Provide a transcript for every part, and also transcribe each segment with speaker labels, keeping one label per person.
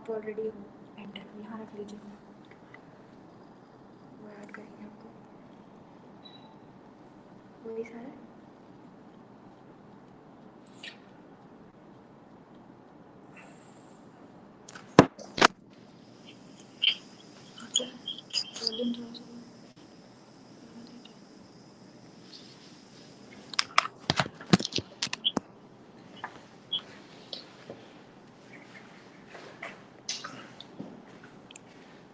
Speaker 1: आप ऑलरेडी हो एंटर, यहाँ रख लीजिए, वो ऐड करेंगे आपको, वही सारा। वॉल्यूम थोड़ा सा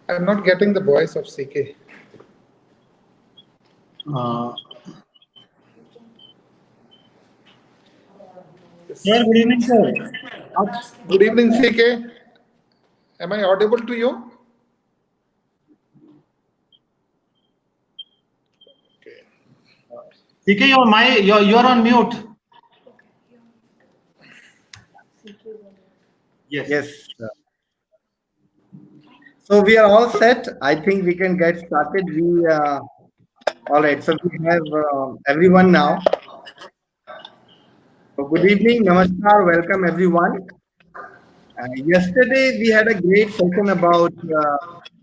Speaker 2: I'm not getting the voice of CK.
Speaker 3: Sir, good evening, sir.
Speaker 2: Good evening, CK. Am I audible to you?
Speaker 3: CK, you're on mute.
Speaker 4: Yes. So we are all set. I think we can get started. All right. So we have everyone now. So good evening, namaskar, welcome everyone. Yesterday we had a great session about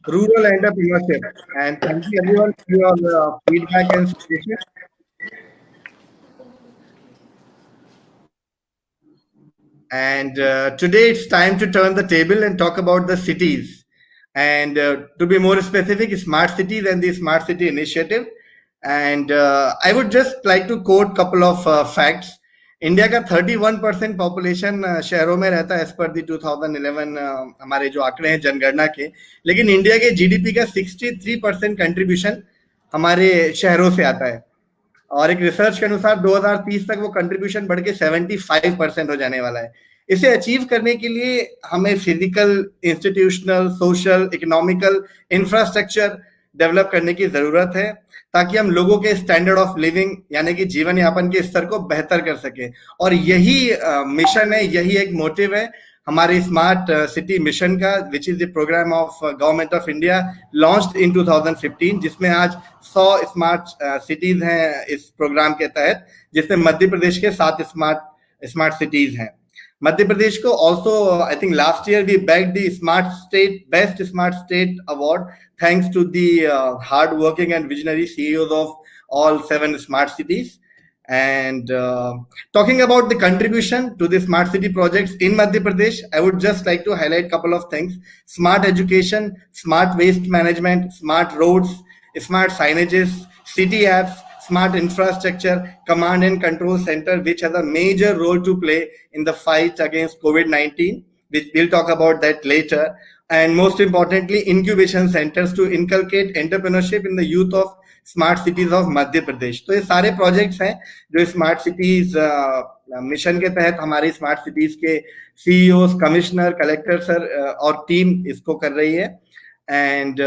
Speaker 4: rural entrepreneurship, and thank you everyone for your feedback and suggestions. And today it's time to turn the table and talk about the cities. And to be more specific, smart cities and the smart city initiative. And I would just like to quote a couple of facts. India का 31% population शहरों में रहता है as per दी 2011 हमारे जो आंकड़े हैं जनगणना के, लेकिन इंडिया के जीडीपी का 63% कंट्रीब्यूशन हमारे शहरों से आता है, और एक रिसर्च के अनुसार 2030 तक वो कंट्रीब्यूशन बढ़ के 75% हो जाने वाला है। इसे अचीव करने के लिए हमें physical, institutional, social, economical infrastructure develop करने की जरूरत है, ताकि हम लोगों के स्टैंडर्ड ऑफ लिविंग यानी कि जीवन यापन के स्तर को बेहतर कर सके। और यही मिशन है, यही एक मोटिव है हमारे स्मार्ट सिटी मिशन का, which is the programme of government of India launched in 2015, जिसमें आज 100 स्मार्ट सिटीज हैं इस प्रोग्राम के तहत, जिसमें मध्य प्रदेश के 7 स्मार्ट सिटीज हैं। मध्य प्रदेश को also I think last year we bagged the best smart state award thanks to the hard working and visionary CEOs of all 7 smart cities. And talking about the contribution to the smart city projects in Madhya Pradesh, I would just like to highlight a couple of things: smart education, smart waste management, smart roads, smart signages, city apps, smart infrastructure, command and control center, which has a major role to play in the fight against COVID-19, which we'll talk about that later. And most importantly, incubation centers to inculcate entrepreneurship in the youth of smart cities of Madhya Pradesh. तो ये सारे projects हैं जो smart cities mission के तहत हमारी smart cities के CEOs, commissioner, collector sir और टीम इसको कर रही है। And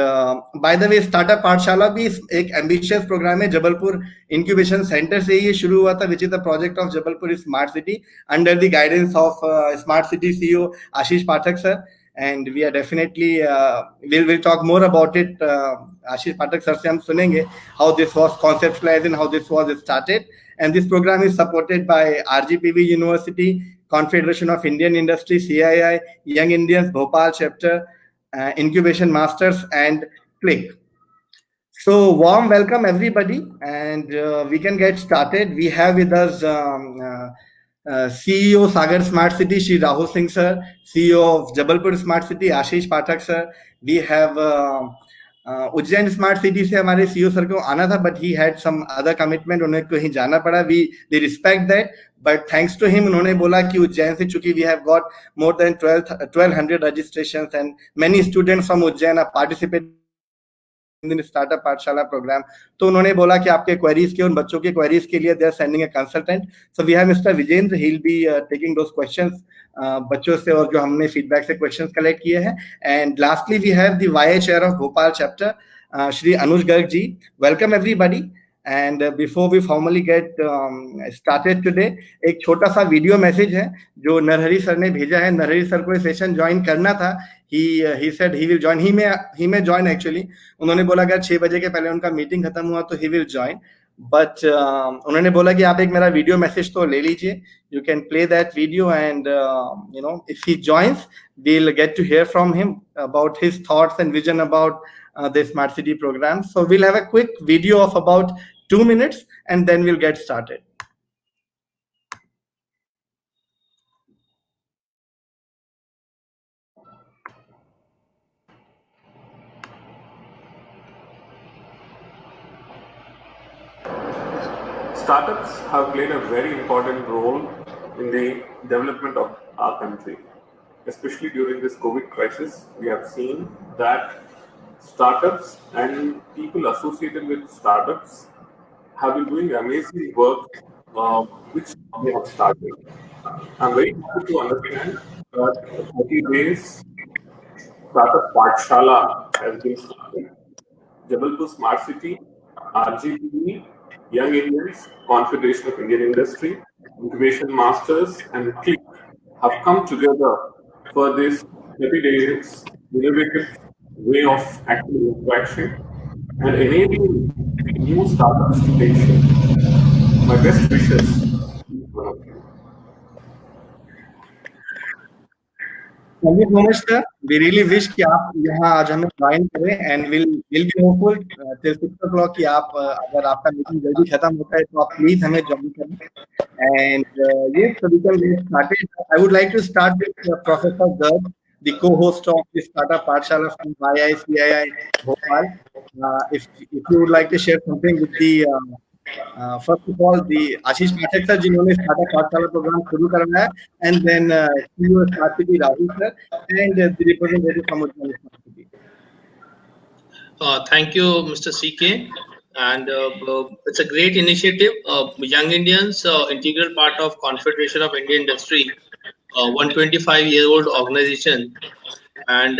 Speaker 4: by the way, startup पाठशाला भी एक एम्बिशियस प्रोग्राम है। जबलपुर इंक्यूबेशन सेंटर से ये शुरू हुआ था, विच is the project of Jabalpur smart city under the guidance of smart city CEO Ashish Pathak sir. And we are definitely we'll talk more about it. Ashish Pathak sir se hum sunenge how this was conceptualized and how this was started. And this program is supported by RGPV University, Confederation of Indian Industry, CII, Young Indians, Bhopal chapter, Incubation Masters, and Click. So warm welcome everybody, and we can get started. We have with us CEO Sagar Smart City, Shri Rahul Singh sir. CEO of Jabalpur Smart City, Ashish Pathak sir. We have Ujjain smart city से हमारे CEO sir को आना था, but he had some other commitment, उन्हें कहीं जाना पड़ा। We respect that, but thanks to him उन्होंने बोला कि उज्जैन से, चूंकि we have got more than 1200 registrations and many students from Ujjain are participate in startup Pathshala programme, तो उन्होंने बोला कि आपके क्वेरीज के, उन बच्चों के क्वेरीज के लिए they are sending a consultant. So we have mister Vijendra, he will be taking those questions बच्चों से और जो हमने फीडबैक से क्वेश्चंस कलेक्ट किए हैं। And lastly we have the vice chair of Bhopal chapter Shri Anuj Garg ji. Welcome everybody. And before we formally get started today, एक छोटा सा वीडियो मैसेज है जो नरहरी सर ने भेजा है। नरहरी सर को सेशन ज्वाइन करना था, he said he will join. He may join actually. उन्होंने बोला अगर 6 बजे के पहले उनका मीटिंग खत्म हुआ तो he will join. बट उन्होंने बोला कि आप एक मेरा वीडियो मैसेज तो ले लीजिए. You can play that video, and if he joins, we'll get to hear from him about his thoughts and vision about the smart city program. So we'll have a quick video of about 2 minutes, and then we'll get started.
Speaker 5: Startups have played a very important role in the development of our country. Especially during this COVID crisis, we have seen that startups and people associated with startups have been doing amazing work which they have started. I'm very happy to understand that 30 days Startup Pathshala has been started. Jabalpur Smart City, RGPE, Young Indians, Confederation of Indian Industry, Innovation Masters, and CLIC have come together for this 30 days innovative way of active interaction and enabling new startups to take shape. My best wishes to each one of you.
Speaker 4: Thank you so much, sir. We really wish कि आप यहाँ आज हमें join करें, and we'll be hopeful till 6 o'clock कि आप अगर आपका मीटिंग जल्दी खत्म होता है तो आप प्लीज हमें ज्वाइन करें. And yes, so we can get started. I would like to start with Professor Garg, the co-host of the Startup Pathshala from IICII Bhopal. If you would like to share something with the first of all, the Ashish Pathak sir, जिन्होंने Startup Pathshala program शुरू करवाया, and then CEO Smart City Rahul sir, and the representative from Ujjwala Smart City.
Speaker 6: Thank you, Mr. CK. And it's a great initiative. Young Indians, integral part of Confederation of Indian Industry, 125-year-old organization. And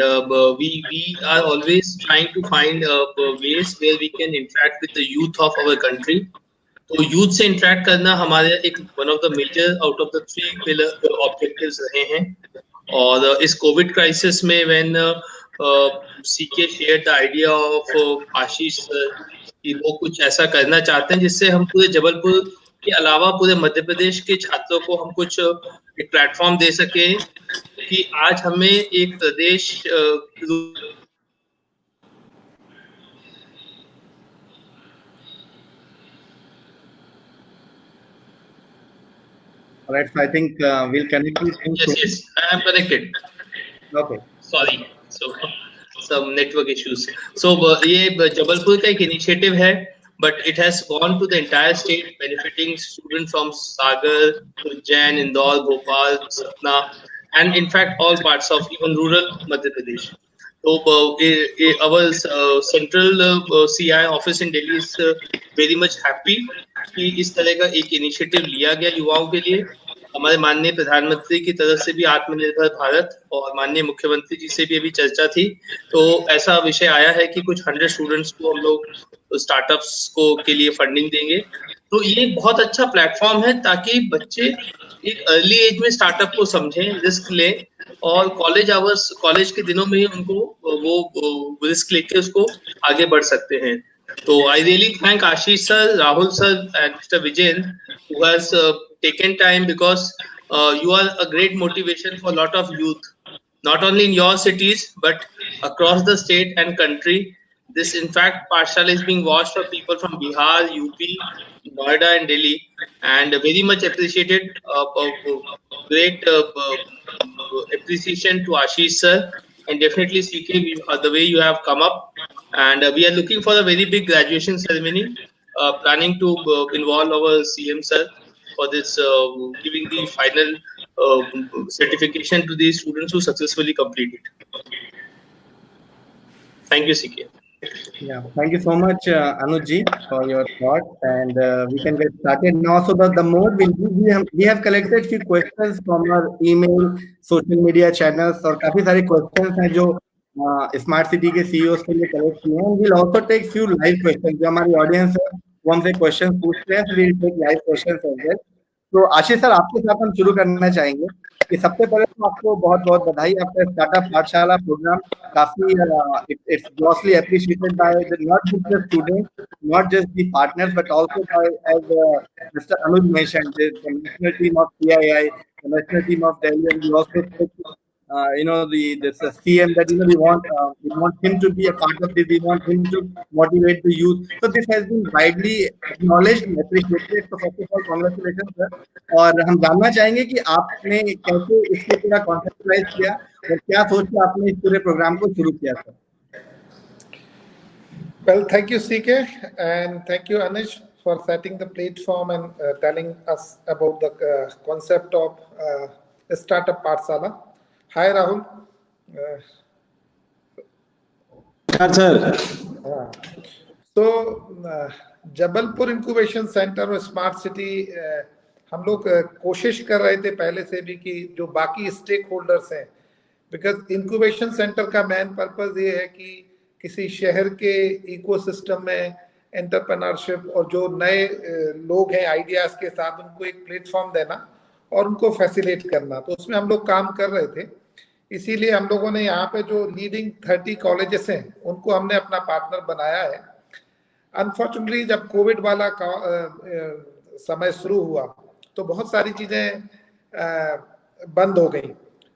Speaker 6: we are always trying to find ways where we can interact with the youth of our country. तो youth से interact करना हमारे एक one of the major out of the 3 pillar objectives रहे हैं. और इस Covid crisis में when CK share the idea of Ashish कि वो कुछ ऐसा करना चाहते हैं जिससे हम पूरे जबलपुर के अलावा पूरे मध्य प्रदेश के छात्रों को हम कुछ एक प्लेटफॉर्म दे सके कि आज हमें एक प्रदेश
Speaker 4: All right, so I think we'll connect with him.
Speaker 6: Yes, I am connected.
Speaker 4: Okay.
Speaker 6: Sorry, so some network issues. So ये जबलपुर का एक इनिशिएटिव है, but it has gone to the entire state, benefiting students from Sagar, Ujjain, Indore, Bhopal, Satna, and in fact all parts of even rural Madhya Pradesh. So our central CI office in Delhi is very much happy कि इस तरह का एक initiative लिया गया युवाओं के लिए. हमारे माननीय प्रधानमंत्री की तरफ से भी आत्मनिर्भर भारत और माननीय मुख्यमंत्री जी से भी अभी चर्चा थी. तो ऐसा विषय आया है कि कुछ 100 स्टूडेंट्स को हम लोग स्टार्टअप्स को के लिए फंडिंग देंगे. तो ये बहुत अच्छा प्लेटफॉर्म है ताकि बच्चे एक अर्ली एज में स्टार्टअप को समझें, रिस्क लें और कॉलेज के दिनों में ही उनको वो रिस्क लेके उसको आगे बढ़ सकते हैं. So I really thank Ashish sir, Rahul sir, and Mr. Vijayan who has taken time because you are a great motivation for a lot of youth, not only in your cities but across the state and country. This, in fact, Pathshala is being watched for people from Bihar, UP, Noida, and Delhi, and very much appreciated. Great appreciation to Ashish sir, and definitely CK, the way you have come up. And we are looking for a very big graduation ceremony, planning to involve our CM sir for this, giving the final certification to the students who successfully complete it. Thank you, CK.
Speaker 4: Yeah, thank you so much, Anuj ji, for your thoughts, and we can get started now. So the mode will be, we have collected few questions from our email, social media channels, और काफी सारे questions हैं जो smart city के CEOs के लिए collect किए हैं. We'll also take few live questions. जो हमारी ऑडियंस है वो हमसे क्वेश्चन पूछते हैं, we'll take live questions as well. तो आशीष सर, आपके साथ हम शुरू करना चाहेंगे. कि सबसे पहले तो आपको बहुत बहुत बधाई। आपका स्टार्टअप पाठशाला प्रोग्राम काफी it's grossly appreciated by not just the student, not just the partners, but also by as mister Anuj mentioned, the national team of CII, the national team of Delhi, and we also spoke the CM that we want him to be a part of this. We want him to motivate the youth. So this has been widely acknowledged and appreciated. So first of all, congratulations sir. और हम जानना चाहेंगे कि आपने कैसे इसको पूरा conceptualise किया और क्या सोच के आपने इस पूरे प्रोग्राम को शुरू किया sir?
Speaker 2: Well, thank you, CK, and thank you, Anish, for setting the platform and telling us about the concept of Startup Pathshala. Hi, Rahul.
Speaker 7: Sir.
Speaker 2: So, Jabalpur incubation centre और स्मार्ट सिटी हम लोग कोशिश कर रहे थे पहले से भी कि जो बाकी स्टेक होल्डर्स हैं, बिकॉज इंक्यूबेशन सेंटर का मेन पर्पस ये है कि किसी शहर के इकोसिस्टम में एंटरप्रेन्योरशिप और जो नए लोग हैं आइडियाज के साथ उनको एक प्लेटफॉर्म देना और उनको फैसिलिटेट करना। तो उसमें हम लोग काम कर रहे थे। इसीलिए हम लोगों ने यहाँ पे जो लीडिंग 30 कॉलेजेस हैं उनको हमने अपना पार्टनर बनाया है। अनफॉर्चुनेटली जब कोविड वाला समय शुरू हुआ तो बहुत सारी चीजें बंद हो गई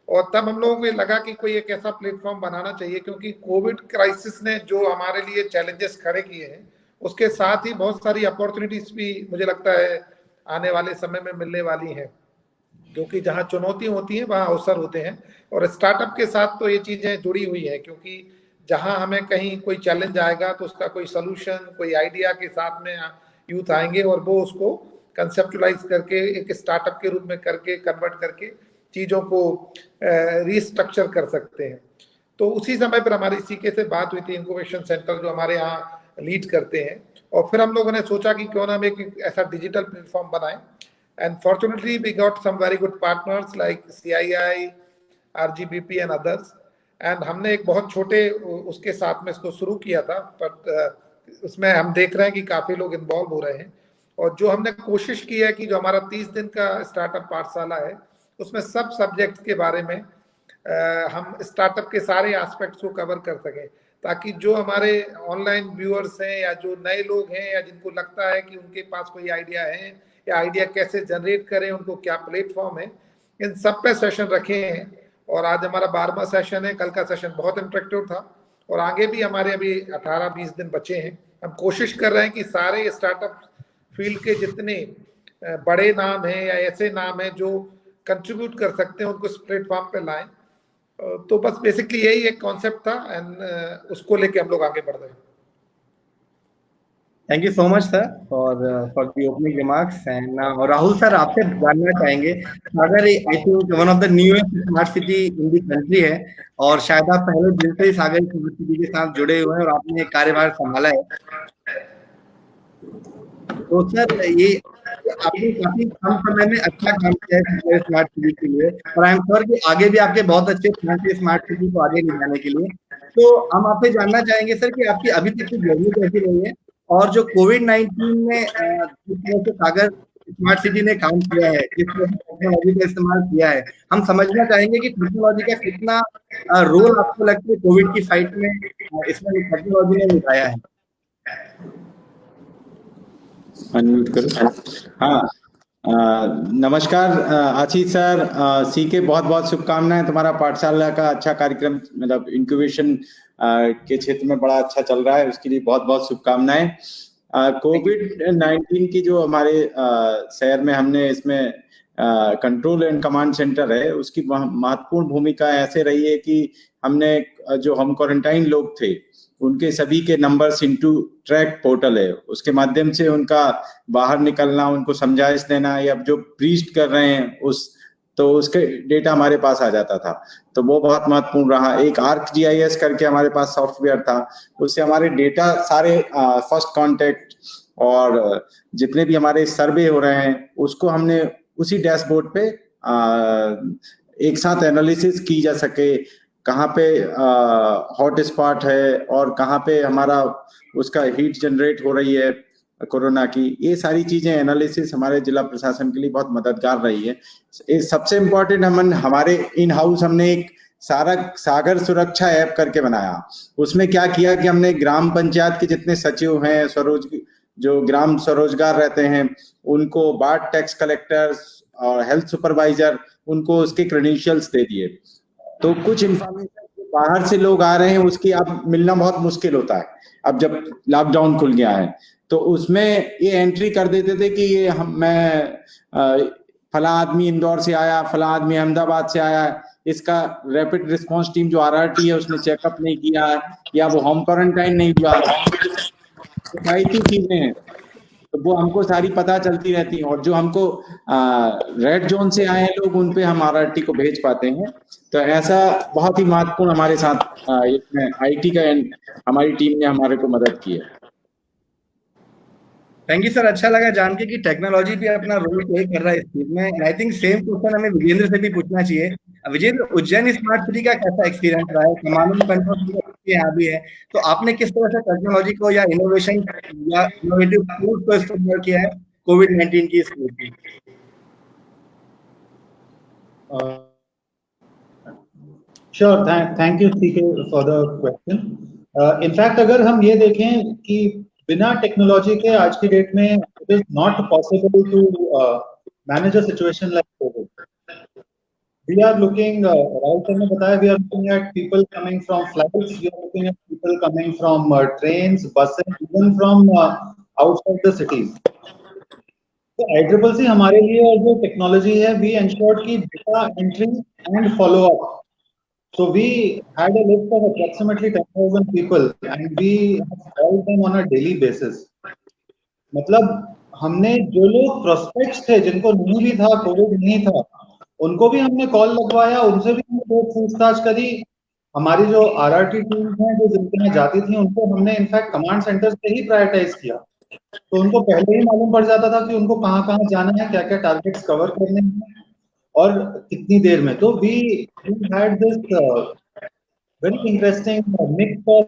Speaker 2: और तब हम लोगों को लगा कि कोई एक ऐसा प्लेटफॉर्म बनाना चाहिए, क्योंकि कोविड क्राइसिस ने जो हमारे लिए चैलेंजेस खड़े किए हैं उसके साथ ही बहुत सारी अपॉर्चुनिटीज भी मुझे लगता है आने वाले समय में मिलने वाली हैं, क्योंकि जहाँ चुनौती होती है वहाँ अवसर होते हैं। और स्टार्टअप के साथ तो ये चीजें जुड़ी हुई हैं, क्योंकि जहाँ हमें कहीं कोई चैलेंज आएगा तो उसका कोई सोल्यूशन, कोई आइडिया के साथ में यूथ आएंगे और वो उसको कंसेप्चुलाइज करके एक स्टार्टअप के रूप में करके कन्वर्ट करके चीज़ों को रीस्ट्रक्चर कर सकते हैं। तो उसी समय पर हमारी सीके से बात हुई थी, इंक्यूबेशन सेंटर जो हमारे यहाँ लीड करते हैं, और फिर हम लोगों ने सोचा कि क्यों ना हम एक ऐसा डिजिटल प्लेटफॉर्म बनाएं। And fortunately, we got some very good partners like CII, RGBP and others. And हमने एक बहुत छोटे उसके साथ में इसको शुरू किया था, बट उसमें हम देख रहे हैं कि काफ़ी लोग इन्वॉल्व हो रहे हैं। और जो हमने कोशिश की है कि जो हमारा 30 दिन का स्टार्टअप पाठशाला है उसमें सब सब्जेक्ट्स के बारे में हम स्टार्टअप के सारे एस्पेक्ट्स को कवर कर सकें, ताकि जो हमारे ऑनलाइन व्यूअर्स हैं या जो नए लोग हैं या जिनको लगता है कि उनके पास कोई आइडिया है या आइडिया कैसे जनरेट करें, उनको क्या प्लेटफॉर्म है, इन सब पे सेशन रखे हैं। और आज हमारा 12वां सेशन है। कल का सेशन बहुत इंटरेक्टिव था और आगे भी हमारे अभी 18-20 दिन बचे हैं। हम कोशिश कर रहे हैं कि सारे स्टार्टअप फील्ड के जितने बड़े नाम हैं या ऐसे नाम हैं जो कंट्रीब्यूट कर सकते हैं उनको इस प्लेटफॉर्म पे लाएं। तो बस बेसिकली यही एक कॉन्सेप्ट था एंड उसको लेके हम लोग आगे बढ़ रहे हैं।
Speaker 4: Thank you so much sir for the opening remarks. And Rahul sir, आपसे जानना चाहेंगे, Sagar I think one of the newest smart city in the country है और शायद आप पहले दिन से ही सागर स्मार्ट सिटी के साथ जुड़े हुए हैं और आपने कार्यभार संभाला है। तो सर ये आपने काफी कम समय में अच्छा काम किया है स्मार्ट सिटी के लिए और आई एम श्योर कि आगे भी आपके बहुत अच्छे प्लान है स्मार्ट सिटी को आगे ले जाने के लिए। तो हम आपसे जानना चाहेंगे सर कि आपकी अभी तक की जर्नी कैसी रही है और जो कोविड-19 में जिस तरह से सागर स्मार्ट सिटी ने काम किया है, जिस तरह से टेक्नोलॉजी का इस्तेमाल किया है, हम समझना चाहेंगे कि टेक्नोलॉजी का कितना रोल आपको लगता है कोविड की फाइट में इसमें टेक्नोलॉजी ने निभाया है।
Speaker 7: अनम्यूट करो। हाँ, नमस्कार आशीष सर, सीके बहुत बहुत शुभकामनाएं। तुम्हारा पाठशाला का अच्छा कार्यक्रम मतलब इंक्यूबेशन के क्षेत्र में बड़ा अच्छा चल रहा है, उसके लिए बहुत बहुत शुभकामनाएं। कोविड-19 की जो हमारे शहर में हमने इसमें कंट्रोल एंड कमांड सेंटर है, उसकी महत्वपूर्ण भूमिका ऐसे रही है कि हमने जो हम क्वारंटाइन लोग थे उनके सभी के नंबर्स इनटू ट्रैक पोर्टल है, उसके माध्यम से उनका बाहर निकलना, उनको समझाइश देना या जो ब्रीच कर रहे हैं तो उसके डेटा हमारे पास आ जाता था। तो वो बहुत महत्वपूर्ण रहा। एक ArcGIS करके हमारे पास सॉफ्टवेयर था, उससे हमारे डेटा सारे फर्स्ट कांटेक्ट और जितने भी हमारे सर्वे हो रहे हैं उसको हमने उसी डैशबोर्ड पे एक साथ एनालिसिस की जा सके, कहाँ पे हॉट स्पॉट है और कहाँ पे हमारा उसका हीट जनरेट हो रही है कोरोना की, ये सारी चीजें एनालिसिस हमारे जिला प्रशासन के लिए बहुत मददगार रही है। सबसे इम्पोर्टेंट हमारे इन हाउस हमने एक सागर सुरक्षा ऐप करके बनाया। उसमें क्या किया कि हमने ग्राम पंचायत के जितने सचिव हैं, जो ग्राम स्वरोजगार रहते हैं, उनको वार्ड टैक्स कलेक्टर्स और हेल्थ सुपरवाइजर, उनको उसके क्रेडेंशियल्स दे दिए। तो कुछ इंफॉर्मेशन बाहर से लोग आ रहे हैं उसकी अब मिलना बहुत मुश्किल होता है, अब जब लॉकडाउन खुल गया है। तो उसमें ये एंट्री कर देते थे कि ये मैं फला आदमी इंदौर से आया, फला आदमी अहमदाबाद से आया, इसका रैपिड रिस्पांस टीम जो RRT है उसने चेकअप नहीं किया, या वो होम क्वारंटाइन नहीं हुआ, किफायती चीजें हैं, तो वो हमको सारी पता चलती रहती हैं। और जो हमको रेड जोन से आए हैं लोग, उन पे हम RRT को भेज पाते हैं। तो ऐसा बहुत ही महत्वपूर्ण हमारे साथ इसमें IT का हमारी टीम ने हमारे को मदद की है।
Speaker 4: थैंक यू सर, अच्छा लगा जान के कि टेक्नोलॉजी भी अपना रोल प्ले कर रहा है इस चीज में। आई थिंक सेम क्वेश्चन हमें विजेंद्र से भी पूछना चाहिए। विजेंद्र, उज्जैन स्मार्ट सिटी का कैसा एक्सपीरियंस रहा है? कमांड एंड कंट्रोल यहाँ भी है, तो आपने किस तरह से टेक्नोलॉजी को या इनोवेशन या इनोवेटिव टूल्स को इस्तेमाल किया है कोविड-19 की स्थिति?
Speaker 3: Sure, thank you CK for the question. In fact, अगर हम ये देखें कि बिना टेक्नोलॉजी के आज की डेट में it is not possible to manage a situation like COVID. We are looking, Rahul sir ने बताया, we are looking at people coming from flights, we are looking at people coming from trains, buses, even from outside the cities. तो ICCC हमारे लिए और जो technology है, we ensured कि data entry and follow up. So we had a list of approximately 10,000 people and we called them on a daily basis. मतलब हमने जो लोग प्रोस्पेक्ट्स थे, जिनको नहीं भी था, कोविड नहीं था, उनको भी हमने कॉल लगवाया, उनसे भी हमने पूछताछ करी। हमारी जो RRT टीम है जो जिनके यहाँ जाती थी, उनको हमने इनफैक्ट कमांड सेंटर से ही प्रायोरिटाइज किया। तो उनको पहले ही मालूम पड़ जाता था कि उनको कहाँ जाना है, क्या क्या टारगेट्स कवर करने हैं और कितनी देर में। तो we had this very interesting mix of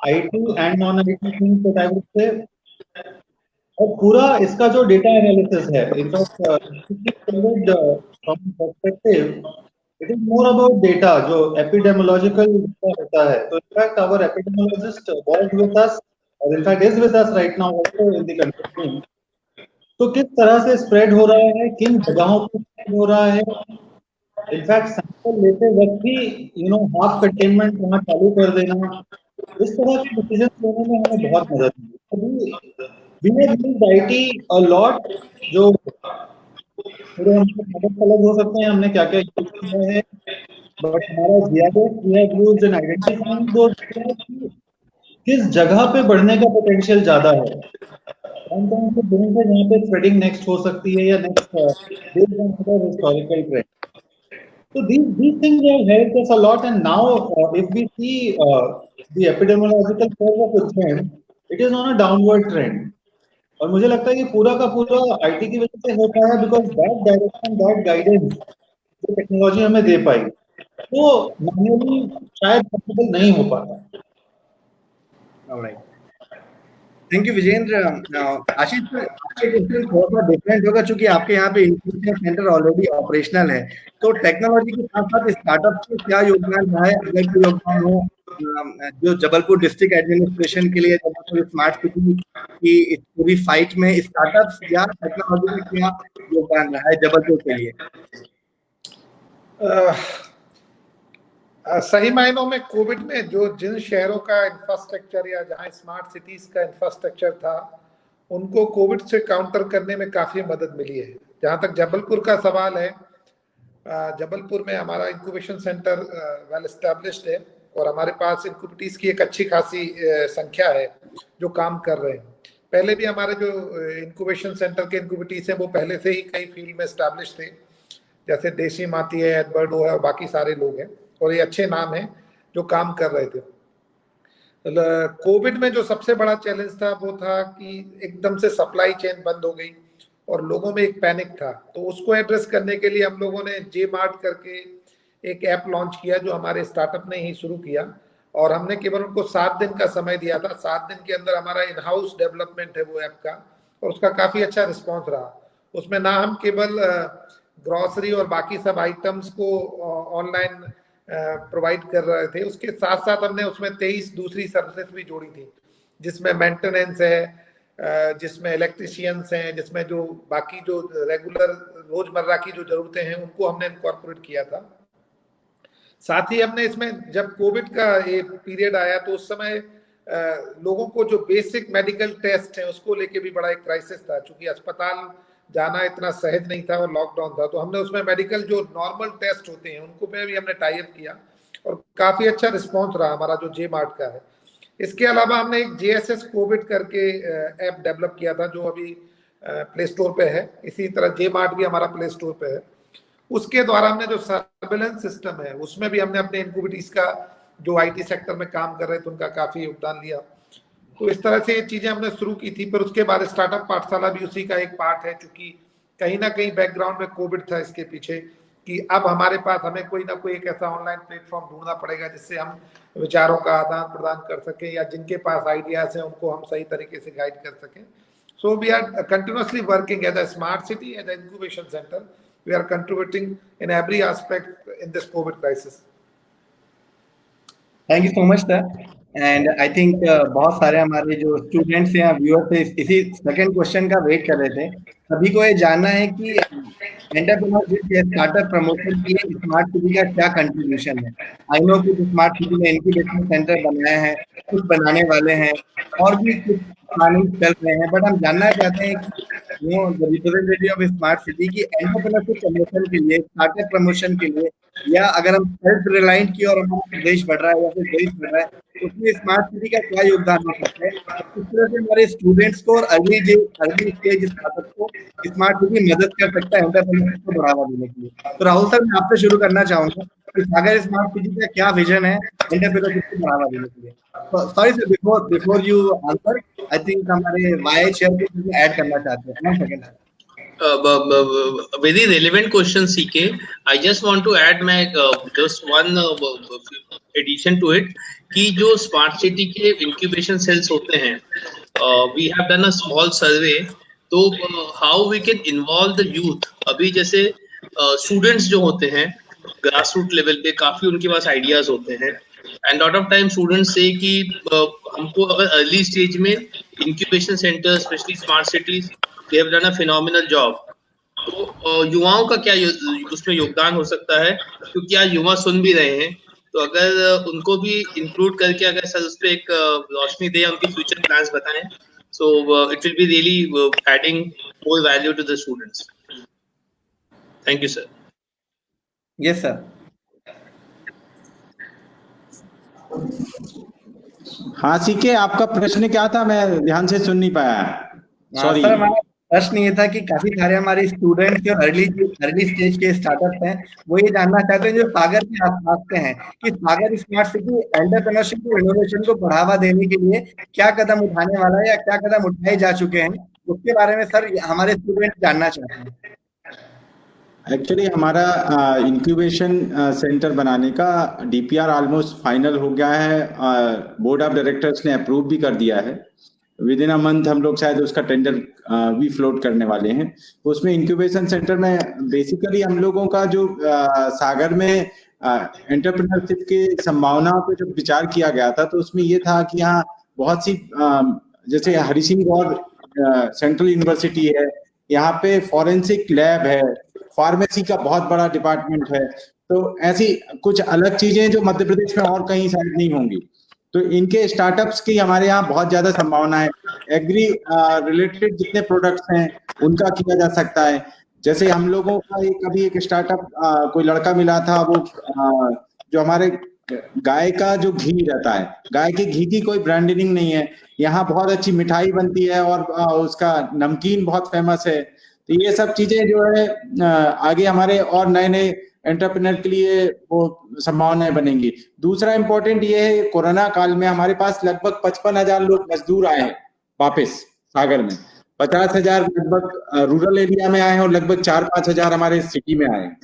Speaker 3: IT and non-IT things that I would say. और पूरा इसका जो डेटा एनालिसिस है, in fact from perspective, it is more about data, जो epidemiological होता है। तो in fact our epidemiologist was with us, और in fact is with us right now also in the country. तो किस तरह से स्प्रेड हो रहा है, किन जगहों पर स्प्रेड हो रहा है, इनफैक्ट सैंपल लेते वक्त भी हाफ कंटेनमेंट वहाँ चालू कर देना, इस तरह के डिसीजन लेने में हमें बहुत मदद मिली। We have used IT a lot, जो थोड़े हमसे अलग हो सकते हैं, हमने क्या क्या यूज किया है, बट हमारा GIS we have used in identifying those किस जगह पे बढ़ने का पोटेंशियल ज्यादा है, कौन से जोन है जहाँ पे स्प्रेडिंग नेक्स्ट हो सकती है या next based on the historical trend. So these things have helped us a lot, and now if we see the epidemiological curve of Ujjain, it is on a downward trend. और मुझे लगता है कि पूरा का पूरा IT की वजह से हो पाया, because that direction, that guidance जो टेक्नोलॉजी हमें दे पाई, वो मैन्युअली शायद पॉसिबल नहीं हो पाता।
Speaker 4: Alright. Thank you Vijendra. Ashish, आपके क्वेश्चन थोड़ा सा डिफरेंट होगा क्योंकि आपके यहाँ पे इंक्यूबेशन सेंटर ऑलरेडी ऑपरेशनल है, तो टेक्नोलॉजी के साथ साथ स्टार्टअप के क्या योगदान रहा है, अगर कोई योगदान हो जो जबलपुर डिस्ट्रिक्ट एडमिनिस्ट्रेशन के लिए, जबलपुर स्मार्ट सिटी की इस पूरी फाइट में स्टार्टअप्स या टेक्नोलॉजी का क्या योगदान रहा है जबलपुर के लिए?
Speaker 2: सही मायनों में कोविड में जिन शहरों का इंफ्रास्ट्रक्चर या जहां स्मार्ट सिटीज का इंफ्रास्ट्रक्चर था, उनको कोविड से काउंटर करने में काफी मदद मिली है। जहां तक जबलपुर का सवाल है, जबलपुर में हमारा इंक्यूबेशन सेंटर वेल एस्टेब्लिश्ड है और हमारे पास इंक्यूबिटीज की एक अच्छी खासी संख्या है जो काम कर रहे हैं। पहले भी हमारे जो इंक्यूबेशन सेंटर के इंक्यूबिटीज हैं वो पहले से ही कई फील्ड में एस्टेब्लिश थे, जैसे देशी माती है, एडवर्डो है और बाकी सारे लोग हैं, और ये अच्छे नाम हैं जो काम कर रहे थे। कोविड में जो सबसे बड़ा चैलेंज था वो था कि एकदम से सप्लाई चेन बंद हो गई और लोगों में एक पैनिक था, तो उसको एड्रेस करने के लिए हम लोगों ने J-Mart करके एक ऐप लॉन्च किया जो हमारे स्टार्टअप ने ही शुरू किया, और हमने केवल उनको 7 दिन का समय दिया था। 7 दिन के अंदर हमारा इन हाउस डेवलपमेंट है वो ऐप का, और उसका काफी अच्छा रिस्पॉन्स रहा। उसमें ना हम केवल ग्रॉसरी और बाकी सब आइटम्स को ऑनलाइन प्रोवाइड कर रहे थे, उसके साथ साथ हमने उसमें 23 दूसरी सर्विसेज भी जोड़ी थी, जिसमें मेंटेनेंस है, जिसमें इलेक्ट्रिशियंस हैं, जिसमें जो बाकी जो रेगुलर रोजमर्रा की जो जरूरतें हैं उनको हमने इनकॉर्पोरेट किया था। साथ ही हमने इसमें जब कोविड का ये पीरियड आया तो उस समय लोगों को जो बेसिक मेडिकल टेस्ट है उसको लेके भी बड़ा एक क्राइसिस था, क्योंकि अस्पताल जाना इतना सहज नहीं था और लॉकडाउन था। तो हमने उसमें मेडिकल जो नॉर्मल टेस्ट होते हैं उनको पे भी हमने टाई अप किया और काफी अच्छा रिस्पॉन्स रहा हमारा जो जे मार्ट का है। इसके अलावा हमने एक JSS कोविड करके ऐप डेवलप किया था जो अभी प्ले स्टोर पे है। इसी तरह जे मार्ट भी हमारा प्ले स्टोर पे है। उसके द्वारा हमने जो सर्वेलेंस सिस्टम है उसमें भी हमने अपने इनक्यूबिटीज का जो IT सेक्टर में काम कर रहे थे उनका काफी योगदान लिया। तो इस तरह से ये चीजें हमने शुरू की थी। पर उसके बाद स्टार्टअप पाठशाला भी उसी का एक पार्ट है, क्योंकि कहीं ना कहीं बैकग्राउंड में कोविड था इसके पीछे, कि अब हमारे पास हमें कोई ना कोई एक ऐसा ऑनलाइन प्लेटफॉर्म ढूंढना पड़ेगा जिससे हम विचारों का आदान प्रदान कर सकें, या जिनके पास आइडियाज हैं उनको हम सही तरीके से गाइड कर सकें। So we are continuously working as a smart city, as a incubation centre. We are contributing in every aspect in this COVID crisis.
Speaker 4: Thank you so much sir. And I think बहुत सारे हमारे जो students या viewers थे इसी second question का wait कर रहे थे। सभी को ये जानना है कि एंटरप्रेन्योरशिप या स्टार्टअप प्रमोशन के लिए स्मार्ट सिटी का क्या कंट्रीब्यूशन है। आई नो कि स्मार्ट सिटी में इंक्यूबेशन सेंटर बनाए हैं, कुछ बनाने वाले हैं और भी कुछ प्लानिंग चल रहे हैं, बट हम जानना चाहते हैं कि the representative of smart city की एंटरप्रेन्योरशिप प्रमोशन के लिए, स्टार्टअप प्रमोशन के लिए, या अगर हम सेल्फ रिलायंट की और हमारा देश बढ़ रहा है या फिर देश बढ़ रहा है उसमें स्मार्ट सिटी का क्या योगदान हो सकता है, इस तरह से हमारे स्टूडेंट्स को और अर्ली स्टेज स्टार्टअप को स्मार्ट सिटी मदद कर सकता है एंटरप्रेन्योरशिप को बढ़ावा देने के लिए। तो राहुल सर, मैं आपसे शुरू करना चाहूंगा कि सागर स्मार्ट सिटी का क्या विजन है एंटरप्रेन्योरशिप को बढ़ावा देने के लिए। Sorry sir, before you answer, I think हमारे वाई चेयर को ऐड करना चाहते हैं। 1 second.
Speaker 6: Very relevant question, CK. I just want to add my just one addition to it कि जो स्मार्ट सिटी के इंक्यूबेशन सेल्स होते हैं, we have done a small survey, तो how we can involve the youth। अभी जैसे students जो होते हैं ग्रास रूट लेवल पे काफी उनके पास आइडियाज होते हैं, and lot of time students से कि हमको अगर अर्ली स्टेज में incubation centre specially smart cities they have done a phenomenal job। तो युवाओं का क्या उसमें योगदान हो सकता है, क्योंकि आज युवा सुन भी रहे हैं, तो अगर उनको भी इंक्लूड करके अगर सर उस पर एक रोशनी दे, उनके फ्यूचर प्लान्स बताएं, so it will be really adding more value to the students. Thank you sir.
Speaker 4: Yes sir.
Speaker 7: हाँ सीके, आपका प्रश्न क्या था? मैं ध्यान से सुन नहीं पाया, सॉरी।
Speaker 4: सर, हमारा प्रश्न ये था कि काफी सारे हमारे स्टूडेंट्स जो अर्ली स्टेज के स्टार्टअप हैं वो ये जानना चाहते हैं जो सागर के आसपास के हैं कि सागर स्मार्ट सिटी एंटरप्रेन्योरशिप और इनोवेशन को बढ़ावा देने के लिए क्या कदम उठाने वाला है या क्या कदम उठाए जा चुके हैं, उसके बारे में सर हमारे स्टूडेंट जानना चाहते हैं।
Speaker 7: एक्चुअली हमारा इंक्यूबेशन सेंटर बनाने का DPR ऑलमोस्ट फाइनल हो गया है। बोर्ड ऑफ डायरेक्टर्स ने अप्रूव भी कर दिया है। विद इन अ मंथ हम लोग शायद उसका टेंडर भी फ्लोट करने वाले हैं। उसमें इंक्यूबेशन सेंटर में बेसिकली हम लोगों का जो सागर में एंटरप्रेन्योरशिप की संभावनाओं पे जब विचार किया गया था तो उसमें ये था कि यहाँ बहुत सी जैसे हरि सिंह गौर सेंट्रल यूनिवर्सिटी है, यहाँ पे फॉरेंसिक लैब है, फार्मेसी का बहुत बड़ा डिपार्टमेंट है, तो ऐसी कुछ अलग चीजें जो मध्य प्रदेश में और कहीं शायद नहीं होंगी। तो इनके स्टार्टअप्स की हमारे यहाँ बहुत ज्यादा संभावना है। एग्री रिलेटेड जितने प्रोडक्ट्स हैं उनका किया जा सकता है। जैसे हम लोगों का कभी एक स्टार्टअप कोई लड़का मिला था, वो जो हमारे गाय का जो घी रहता है, गाय के घी की कोई ब्रांडिंग नहीं है, यहाँ बहुत अच्छी मिठाई बनती है और उसका नमकीन बहुत फेमस है। तो ये सब चीजें जो है आगे हमारे और नए नए एंटरप्रेन्योर के लिए वो संभावनाएं बनेंगी। दूसरा इंपॉर्टेंट ये है, कोरोना काल में हमारे पास लगभग 55,000 लोग मजदूर आए हैं वापस सागर में। 50,000 लगभग रूरल एरिया में आए हैं और लगभग 4-5 हजार हमारे सिटी में आए हैं।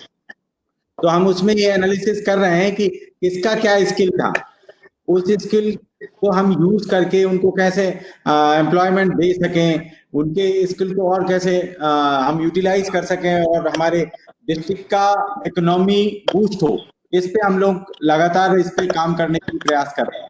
Speaker 7: तो हम उसमें ये एनालिसिस कर रहे हैं कि किसका क्या स्किल था। उस स्किल को हम यूज करके उनको कैसे एम्प्लॉयमेंट दे सकें, उनके स्किल को और कैसे हम यूटिलाइज कर सकें और हमारे डिस्ट्रिक्ट का इकोनॉमी बूस्ट हो, इस पे हम लोग लगातार इस पे काम करने की प्रयास कर रहे हैं।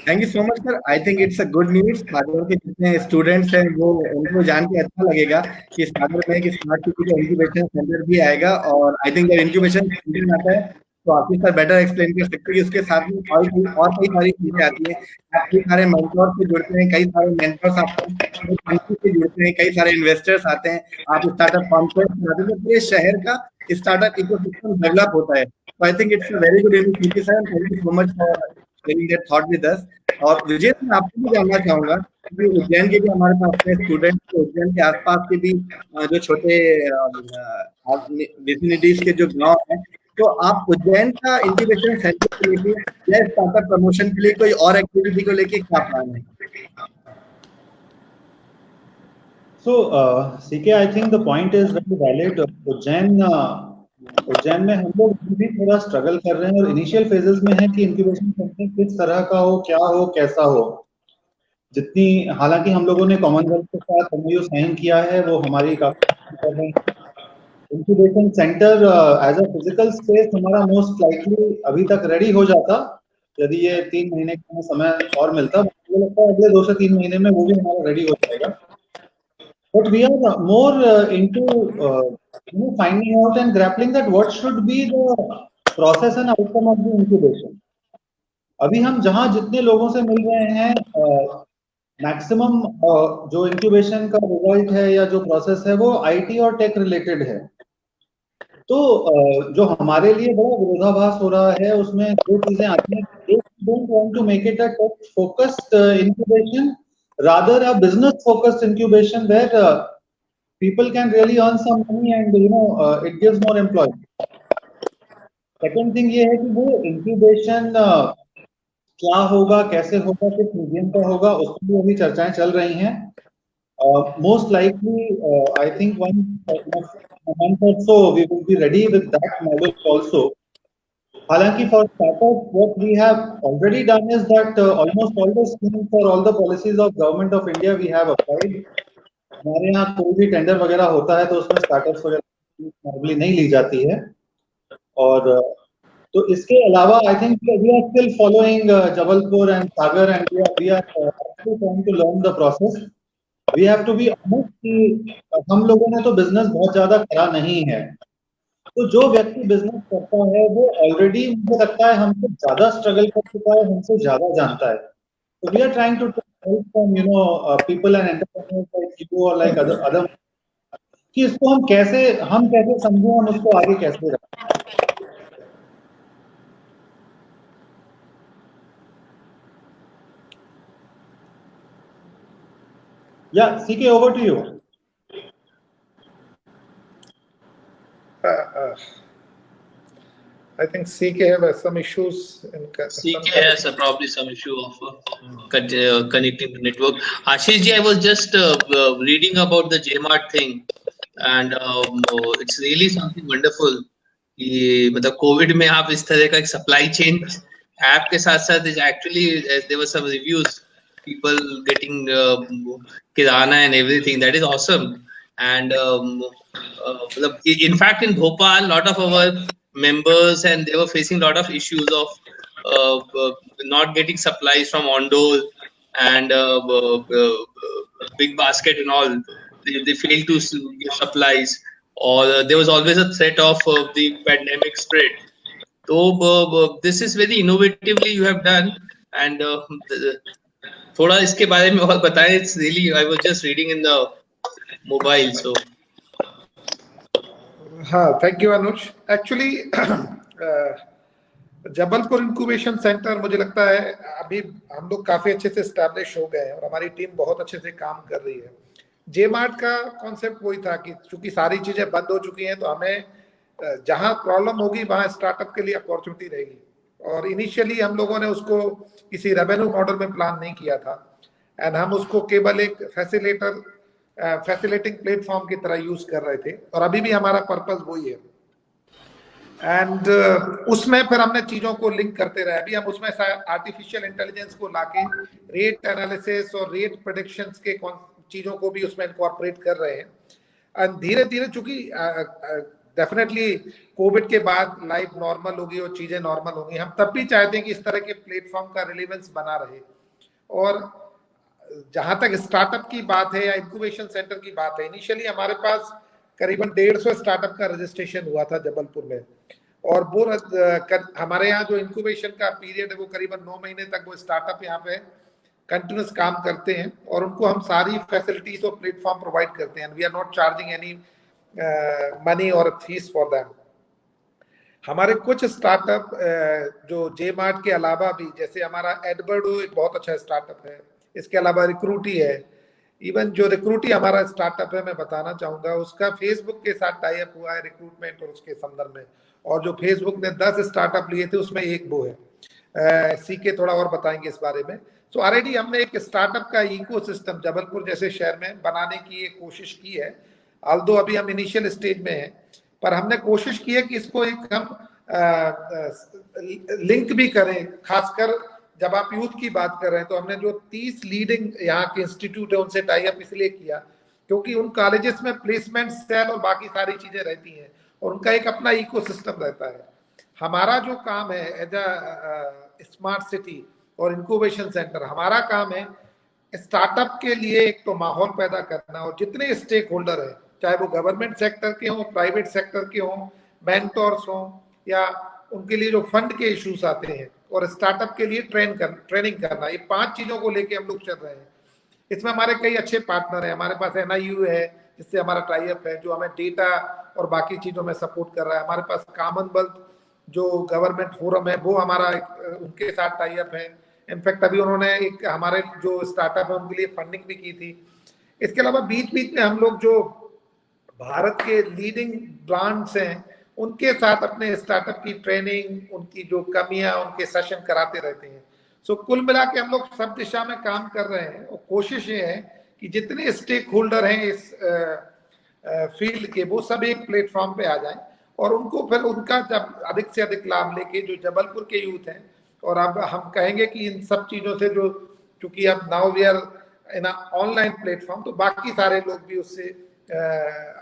Speaker 4: Thank you so much sir. I think it's a good news. Sagar के जितने स्टूडेंट्स हैं वो उनको जान के अच्छा लगेगा कि सागर में एक स्मार्ट सिटी का इंक्यूबेशन सेंटर भी आएगा। और आई थिंक जब इंक्यूबेशन सेंटर आता है तो आशीष सर बेटर एक्सप्लेन कर सकते हैं कि उसके साथ में और कई सारी चीजें आती हैं। आप कई सारे मेंटोर से जुड़ते हैं, कई सारे मेंटर्स आपको से जुड़ते हैं, कई सारे इन्वेस्टर्स आते हैं, आप स्टार्टअप कॉन्फ्रेंस बनाते हैं, तो पूरे शहर का स्टार्टअप इकोसिस्टम डेवलप होता है। तो आई think it's a very good initiative sir. Thank you so much for sharing that thought with us. और विजय, मैं आपसे भी जानना चाहूंगा कि उज्जैन के भी हमारे पास में स्टूडेंट्स, उज्जैन के आसपास के भी जो छोटे विसिनिटीज के जो गांव हैं, तो आप उज्जैन का इंक्यूबेशन सेंटर के लेके या स्टार्टअप प्रमोशन के लिए कोई और एक्टिविटी को लेके क्या प्लान है?
Speaker 3: So, CK, I think the point is very valid. Ujjain में हम लोग भी थोड़ा स्ट्रगल कर रहे हैं और इनिशियल फेजेस में है कि इंक्यूबेशन सेंटर किस तरह का हो, क्या हो, कैसा हो। जितनी, हालांकि हम लोगों ने कॉमनवेल्थ के साथ एमओयू साइन किया है, वो हमारी काफी कर रहे हैं। Incubation centre as a physical space हमारा मोस्ट लाइकली अभी तक रेडी हो जाता यदि ये 3 महीने का समय और मिलता। मुझे लगता है अगले 2 से 3 महीने में वो भी हमारा रेडी हो जाएगा। But we are more into finding out and grappling that what should be the process and outcome of the incubation. अभी हम जहां जितने लोगों से मिल रहे हैं, मैक्सिमम जो इंक्यूबेशन का रिजल्ट है या जो प्रोसेस है वो आईटी और टेक रिलेटेड है। तो जो हमारे लिए बड़ा विरोधाभास हो रहा है, उसमें 2 चीजें आती हैं। एक, don't want to make it a tech focused incubation, rather a business focused incubation where people can really earn some money and it gives more employment. Second thing ये है कि वो incubation क्या होगा, कैसे होगा, किस मीडियम का होगा, उस पर भी अभी चर्चाएं चल रही हैं। Most likely, I think a month or so we will be ready with that model also. हालांकि for startups, what we have already done is that almost all the schemes for all the policies of government of India we have applied. हमारे यहाँ कोई भी tender वगैरह होता है तो उसमें स्टार्टअप्स वगैरह नॉर्मली नहीं ली जाती है। और तो इसके अलावा I think we are still following Jabalpur and Sagar and we are trying to learn the process. We have to be honest कि हम लोगों ने तो बिजनेस बहुत ज्यादा करा नहीं है, तो जो व्यक्ति बिजनेस करता है वो ऑलरेडी, मुझे लगता है, हमसे ज्यादा स्ट्रगल कर चुका है, हमसे ज्यादा जानता है। तो we are trying to help from people and entrepreneurs like you और लाइक अदर कि इसको हम कैसे समझें, हम उसको आगे कैसे रखें। Yeah, CK, over to you.
Speaker 2: I think CK have some issues.
Speaker 6: CK has probably some issue of connecting the network. Ashish ji, I was just reading about the JMart thing, and it's really something wonderful. कि मतलब Covid में आप इस तरह का एक supply chain app के साथ साथ actually there were some reviews, people getting kirana and everything. That is awesome. And in fact in Bhopal, lot of our members, and they were facing a lot of issues of not getting supplies from Ondol and Big Basket and all. They failed to give supplies, or there was always a threat of the pandemic spread. So this is very innovatively you have done, and थोड़ा इसके बारे में और बताएं. It's really, I was just reading in the mobile, so.
Speaker 2: हाँ, thank you Anuj. Actually Jabalpur incubation centre मुझे लगता है अभी हम लोग काफी अच्छे से एस्टैब्लिश हो गए हैं और हमारी टीम बहुत अच्छे से काम कर रही है। जेमार्ट का कॉन्सेप्ट वही था कि चूंकि सारी चीजें बंद हो चुकी हैं तो हमें जहां प्रॉब्लम होगी वहां स्टार्टअप के लिए अपॉर्चुनिटी रहेगी। और इनिशियली हम लोगों ने उसको किसी रेवेन्यू मॉडल में प्लान नहीं किया था, एंड हम उसको केवल एक फैसिलिटिंग प्लेटफॉर्म की तरह यूज कर रहे थे, और अभी भी हमारा पर्पस वही है। एंड उसमें फिर हमने चीजों को लिंक करते रहे। अभी हम उसमें आर्टिफिशियल इंटेलिजेंस को लाके रेट एनालिसिस और रेट प्रेडिक्शंस के चीजों को भी उसमें इनकॉर्पोरेट कर रहे हैं। एंड धीरे धीरे चूंकि डेफिनेटली कोविड के बाद लाइफ नॉर्मल होगी और चीजें नॉर्मल होंगी, हम तब भी चाहते हैं कि इस तरह के प्लेटफॉर्म का रिलेवेंस बना रहे। और जहां तक स्टार्टअप की बात है या इंक्यूबेशन सेंटर की बात है, इनिशियली हमारे पास करीबन 150 स्टार्टअप का रजिस्ट्रेशन हुआ था जबलपुर में, और वो हमारे यहाँ जो इंक्यूबेशन का पीरियड है वो करीबन 9 महीने तक वो स्टार्टअप यहाँ पे कंटिन्यूस काम करते हैं, और उनको हम सारी फैसिलिटीज और प्लेटफॉर्म प्रोवाइड करते हैं। We are not charging any money और फीस फॉर दैम। हमारे कुछ स्टार्टअप जो जे मार्ट के अलावा भी, जैसे हमारा एडवर्डो एक बहुत अच्छा स्टार्टअप है, इसके अलावा रिक्रूटी है। इवन जो रिक्रूटी हमारा स्टार्टअप है, मैं बताना चाहूंगा, उसका फेसबुक के साथ टाई अप हुआ है रिक्रूटमेंट और उसके संदर्भ में, और जो फेसबुक ने 10 स्टार्टअप लिए थे उसमें एक वो है। सीके थोड़ा और बताएंगे इस बारे में। सो ऑलरेडी हमने एक स्टार्टअप का इकोसिस्टम जबलपुर जैसे शहर में बनाने की एक कोशिश की है। ऑल्दो अभी हम इनिशियल स्टेज में हैं, पर हमने कोशिश की है कि इसको एक हम लिंक भी करें। खासकर जब आप यूथ की बात कर रहे हैं, तो हमने जो 30 लीडिंग यहाँ के इंस्टीट्यूट है उनसे टाई अप इसलिए किया क्योंकि उन कॉलेजेस में प्लेसमेंट सेल और बाकी सारी चीजें रहती हैं और उनका एक अपना इकोसिस्टम रहता है। हमारा जो काम है एज अ स्मार्ट सिटी और इंक्यूबेशन सेंटर, हमारा काम है स्टार्टअप के लिए एक तो माहौल पैदा करना, और जितने स्टेक होल्डर है, चाहे वो गवर्नमेंट सेक्टर के हों, प्राइवेट सेक्टर के हों, मेंटोर्स हों, या उनके लिए जो फंड के इश्यूज आते हैं, और स्टार्टअप के लिए ट्रेनिंग करना, ये 5 चीजों को लेके हम लोग चल रहे हैं। इसमें हमारे कई अच्छे पार्टनर हैं। हमारे पास NIU है जिससे हमारा टाई अप है, जो हमें डेटा और बाकी चीजों में सपोर्ट कर रहा है। हमारे पास कॉमनवेल्थ जो गवर्नमेंट फोरम है वो हमारा उनके साथ टाई अप है। इनफैक्ट अभी उन्होंने एक हमारे जो स्टार्टअप है उनके लिए फंडिंग भी की थी। इसके अलावा बीच बीच में हम लोग जो भारत के लीडिंग ब्रांड्स हैं उनके साथ अपने स्टार्टअप की ट्रेनिंग, उनकी जो कमियां, उनके सेशन कराते रहते हैं। सो कुल मिला के हम लोग सब दिशा में काम कर रहे हैं, और कोशिश ये है कि जितने स्टेक होल्डर हैं इस फील्ड के, वो सब एक प्लेटफॉर्म पे आ जाएं, और उनको फिर उनका जब अधिक से अधिक लाभ लेके जो जबलपुर के यूथ हैं, और अब हम कहेंगे कि इन सब चीजों से जो, चूंकि अब now we are in online platform, तो बाकी सारे लोग भी उससे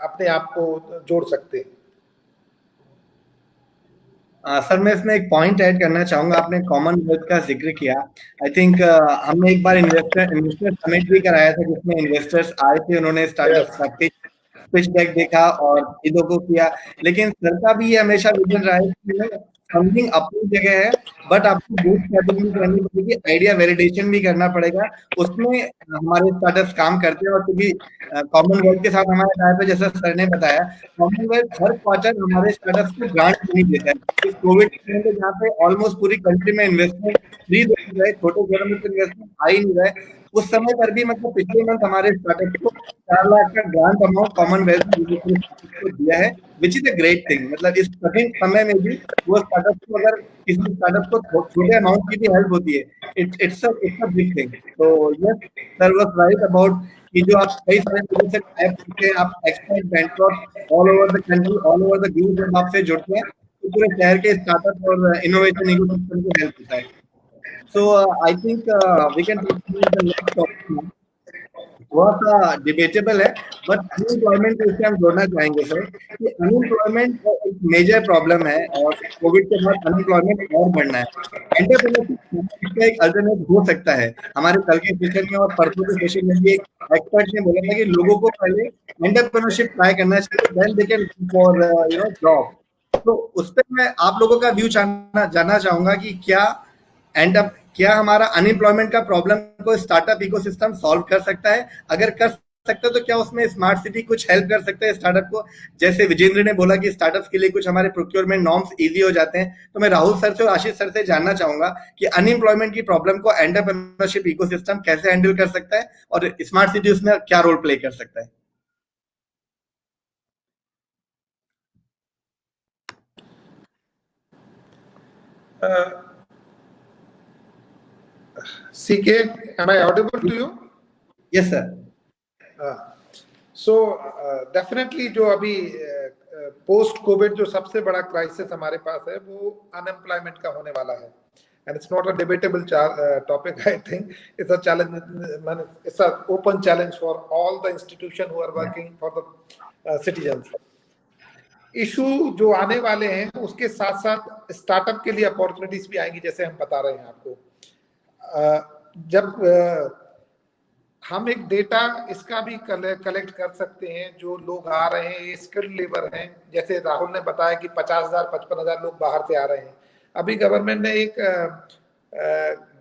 Speaker 2: अपने आप को जोड़ सकते हैं।
Speaker 4: सर मैं इसमें एक पॉइंट ऐड करना चाहूंगा। आपने कॉमनवेल्थ का जिक्र किया। आई थिंक हमने एक बार इन्वेस्टर समिट भी कराया था जिसमें इन्वेस्टर्स आए थे, उन्होंने स्टार्टअप का पिच डेक देखा और चीजों को किया। लेकिन सर का भी ये हमेशा विजन रहा है कि फंडिंग अपनी जगह है, बट आपको बूथ स्ट्रेटेजी करनी पड़ेगी, आइडिया वैलिडेशन भी करना पड़ेगा। उसमें हमारे स्टार्टअप्स काम करते हैं, और क्योंकि कॉमनवेल्थ के साथ हमारे टाइप है, जैसा सर ने बताया, कॉमनवेल्थ हर क्वार्टर हमारे स्टार्टअप्स को ग्रांट नहीं देता है। इस कोविड के टाइम पे जहाँ पे ऑलमोस्ट पूरी कंट्री में इन्वेस्टमेंट फ्री दे रहे, छोटे गवर्नमेंट इन्वेस्टमेंट आ ही नहीं रहा है, उस समय पर भी मतलब पिछले मंथ हमारे स्टार्टअप को 4 लाख का ग्रांट अमाउंट कॉमनवेल्थ को दिया है, which is a great thing. मतलब इस कठिन समय में भी वो स्टार्टअप को, अगर किसी स्टार्टअप को छोटे अमाउंट की भी हेल्प होती है, इट्स अ बिग थिंग। तो yes sir was right about कि जो आप कई सारे लोगों से टाइप करते हैं, आप expert mentor all over the country, all over the globe जब आपसे जुड़ते हैं, तो पूरे शहर के स्टार्टअप और इनोवेशन इकोसिस्टम को हेल्प होता है। So I think we can proceed with the next topic now. बहुत डिबेटेबल है, बट अनएम्प्लॉयमेंट को इससे हम जोड़ना चाहेंगे सर कि अनएम्प्लॉयमेंट एक मेजर प्रॉब्लम है, और कोविड के बाद अनएम्प्लॉयमेंट और बढ़ना है। एंटरप्रेन्योरशिप का एक अल्टरनेट हो सकता है। हमारे कल के सेशन में और परसों के सेशन में भी एक एक्सपर्ट ने बोला था कि लोगों को पहले एंटरप्रेन्योरशिप ट्राई करना चाहिए, then they can for job. तो उस पर मैं आप लोगों का व्यू जानना चाहूंगा कि क्या हमारा अनएम्प्लॉयमेंट का प्रॉब्लम को स्टार्टअप इकोसिस्टम सॉल्व कर सकता है? अगर कर सकता है तो क्या उसमें स्मार्ट सिटी कुछ हेल्प कर सकता है स्टार्टअप को? जैसे विजेंद्र ने बोला कि स्टार्टअप्स के लिए कुछ हमारे प्रोक्योरमेंट नॉर्म्स इजी हो जाते हैं, तो मैं राहुल सर से और आशीष सर से जानना चाहूंगा कि अनएम्प्लॉयमेंट की प्रॉब्लम को एंटरप्रेन्योरशिप इकोसिस्टम कैसे हैंडल कर सकता है, और स्मार्ट सिटी उसमें क्या रोल प्ले कर सकता है?
Speaker 2: CK, am I audible to you?
Speaker 4: Yes sir.
Speaker 2: So definitely जो अभी पोस्ट कोविड जो सबसे बड़ा क्राइसिस हमारे पास है वो अनएम्प्लॉयमेंट का होने वाला है, and it's not a debatable topic. I think it's a challenge, it's an open challenge for all the institutions who are working for the citizens. Issue जो आने वाले हैं उसके साथ साथ स्टार्टअप के लिए अपॉर्चुनिटीज भी आएंगी, जैसे हम बता रहे हैं आपको। जब हम एक डेटा इसका भी कलेक्ट कर सकते हैं, जो लोग आ रहे हैं ये स्किल्ड लेबर हैं, जैसे राहुल ने बताया कि 50,000 55,000 लोग बाहर से आ रहे हैं। अभी गवर्नमेंट ने एक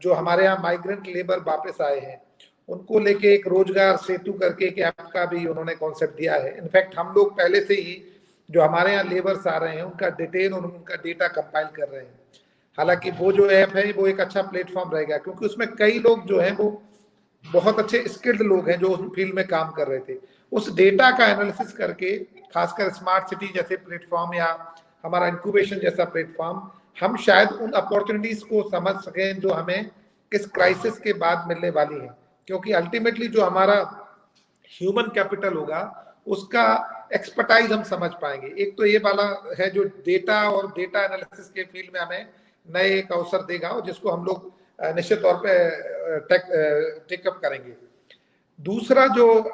Speaker 2: जो हमारे यहाँ माइग्रेंट लेबर वापस आए हैं उनको लेके एक रोजगार सेतु करके एक ऐप का भी उन्होंने कॉन्सेप्ट दिया है। इनफैक्ट हम लोग पहले से ही जो हमारे यहाँ लेबर्स आ रहे हैं उनका डिटेल और उनका डेटा कंपाइल कर रहे हैं। हालांकि वो जो ऐप है वो एक अच्छा प्लेटफॉर्म रहेगा, क्योंकि उसमें कई लोग जो हैं वो बहुत अच्छे स्किल्ड लोग हैं जो उस फील्ड में काम कर रहे थे। उस डेटा का एनालिसिस करके खासकर स्मार्ट सिटी जैसे प्लेटफॉर्म या हमारा इंक्यूबेशन जैसा प्लेटफॉर्म, हम शायद उन अपॉर्चुनिटीज को समझ सकें जो हमें इस क्राइसिस के बाद मिलने वाली है। क्योंकि अल्टीमेटली जो हमारा ह्यूमन कैपिटल होगा उसका एक्सपर्टाइज हम समझ पाएंगे। एक तो ये वाला है जो डेटा और डेटा एनालिसिस के फील्ड में हमें नए एक अवसर देगा और जिसको हम लोग निश्चित तौर पे टेकअप करेंगे। दूसरा, जो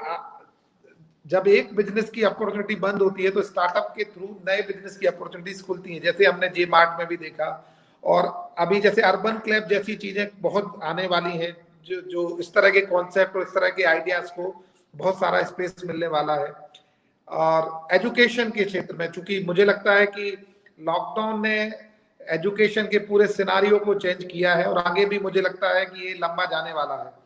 Speaker 2: जब एक बिजनेस की अपॉर्चुनिटी बंद होती है तो स्टार्टअप के थ्रू नए बिजनेस की अपॉर्चुनिटीज खुलती हैं, जैसे हमने जे मार्ट में भी देखा। और अभी जैसे अर्बन क्लैब जैसी चीजें बहुत आने वाली हैं, जो इस तरह के कॉन्सेप्ट और इस तरह के आइडियाज को बहुत सारा स्पेस मिलने वाला है। और एजुकेशन के क्षेत्र में, चूंकि मुझे लगता है कि लॉकडाउन ने एजुकेशन के पूरे सिनारियो को चेंज किया है और आगे भी मुझे लगता है कि ये लंबा जाने वाला है।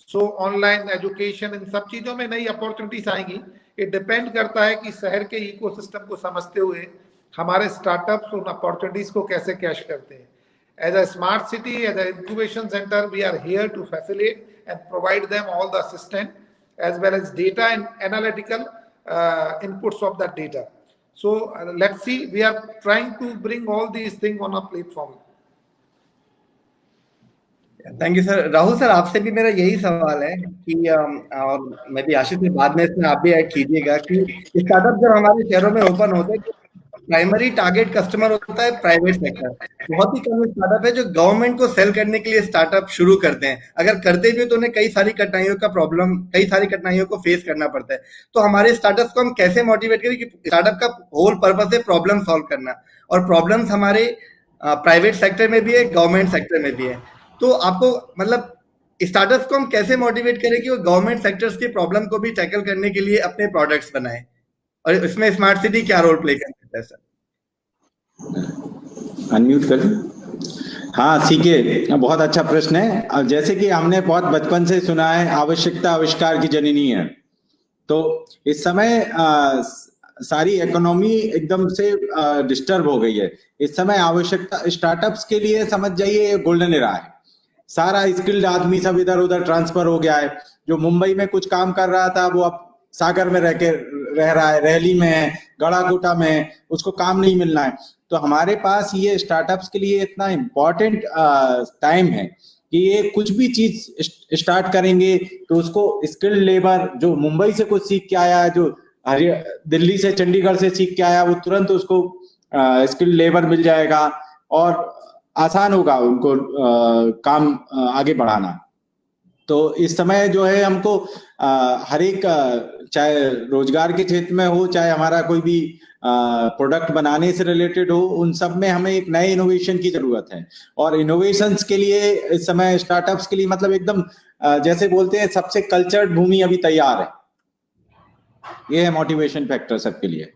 Speaker 2: सो ऑनलाइन एजुकेशन, इन सब चीजों में नई अपॉर्चुनिटीज आएंगी। ये डिपेंड करता है कि शहर के इकोसिस्टम को समझते हुए हमारे स्टार्टअप्स उन अपॉर्चुनिटीज को कैसे कैश करते हैं। As a smart city, as a incubation centre, we are here to facilitate and provide them all the assistant as well as data and analytical inputs of that data. So let's see, we are trying to bring all these things on a platform.
Speaker 4: Thank you sir. Rahul sir, आपसे भी मेरा यही सवाल है कि और मैं भी आशीष से बाद में इसमें आप भी ऐड कीजिएगा कि स्टार्टअप जब हमारे शहरों में ओपन होते हैं प्राइमरी टारगेट कस्टमर होता है प्राइवेट सेक्टर। बहुत ही कम स्टार्टअप है जो गवर्नमेंट को सेल करने के लिए स्टार्टअप शुरू करते हैं। अगर करते भी तो उन्हें कई सारी कठिनाइयों को फेस करना पड़ता है। तो हमारे स्टार्टअप्स को हम कैसे मोटिवेट करें कि स्टार्टअप का होल पर्पस है प्रॉब्लम सॉल्व करना, और प्रॉब्लम्स हमारे प्राइवेट सेक्टर में भी है, गवर्नमेंट सेक्टर में भी है। तो आपको मतलब स्टार्टअप्स को हम कैसे मोटिवेट करें कि वो गवर्नमेंट सेक्टर्स की प्रॉब्लम को भी टैकल करने के लिए अपने प्रोडक्ट्स बनाएं, और इसमें स्मार्ट सिटी क्या रोल प्ले कर सकता है सर?
Speaker 7: अनम्यूट कर। हाँ सीके, बहुत अच्छा प्रश्न है। अब जैसे कि हमने बहुत बचपन से सुना है आवश्यकता आविष्कार की जननी है, तो इस समय सारी इकोनॉमी एकदम से डिस्टर्ब हो गई है। इस समय आवश्यकता स्टार्टअप्स के लिए समझ जाइए गोल्डन एरा है। सारा स्किल्ड आदमी सब इधर उधर ट्रांसफर हो गया है। जो मुंबई में कुछ काम कर रहा था वो अब सागर में रह रहा है, रहली में है, गड़ाकोटा में है, उसको काम नहीं मिलना है। तो हमारे पास ये स्टार्टअप्स के लिए इतना इम्पोर्टेंट टाइम है कि ये कुछ भी चीज स्टार्ट करेंगे तो उसको स्किल्ड लेबर जो मुंबई से कुछ सीख के आया, जो दिल्ली से चंडीगढ़ से सीख के आया, वो तुरंत उसको स्किल्ड लेबर मिल जाएगा और आसान होगा उनको काम आगे बढ़ाना। तो इस समय जो है हमको हर एक, चाहे रोजगार के क्षेत्र में हो, चाहे हमारा कोई भी प्रोडक्ट बनाने से रिलेटेड हो, उन सब में हमें एक नए इनोवेशन की जरूरत है। और इनोवेशंस के लिए इस समय स्टार्टअप्स के लिए मतलब एकदम जैसे बोलते हैं सबसे कल्चर्ड भूमि अभी तैयार है। ये है मोटिवेशन फैक्टर सबके लिए।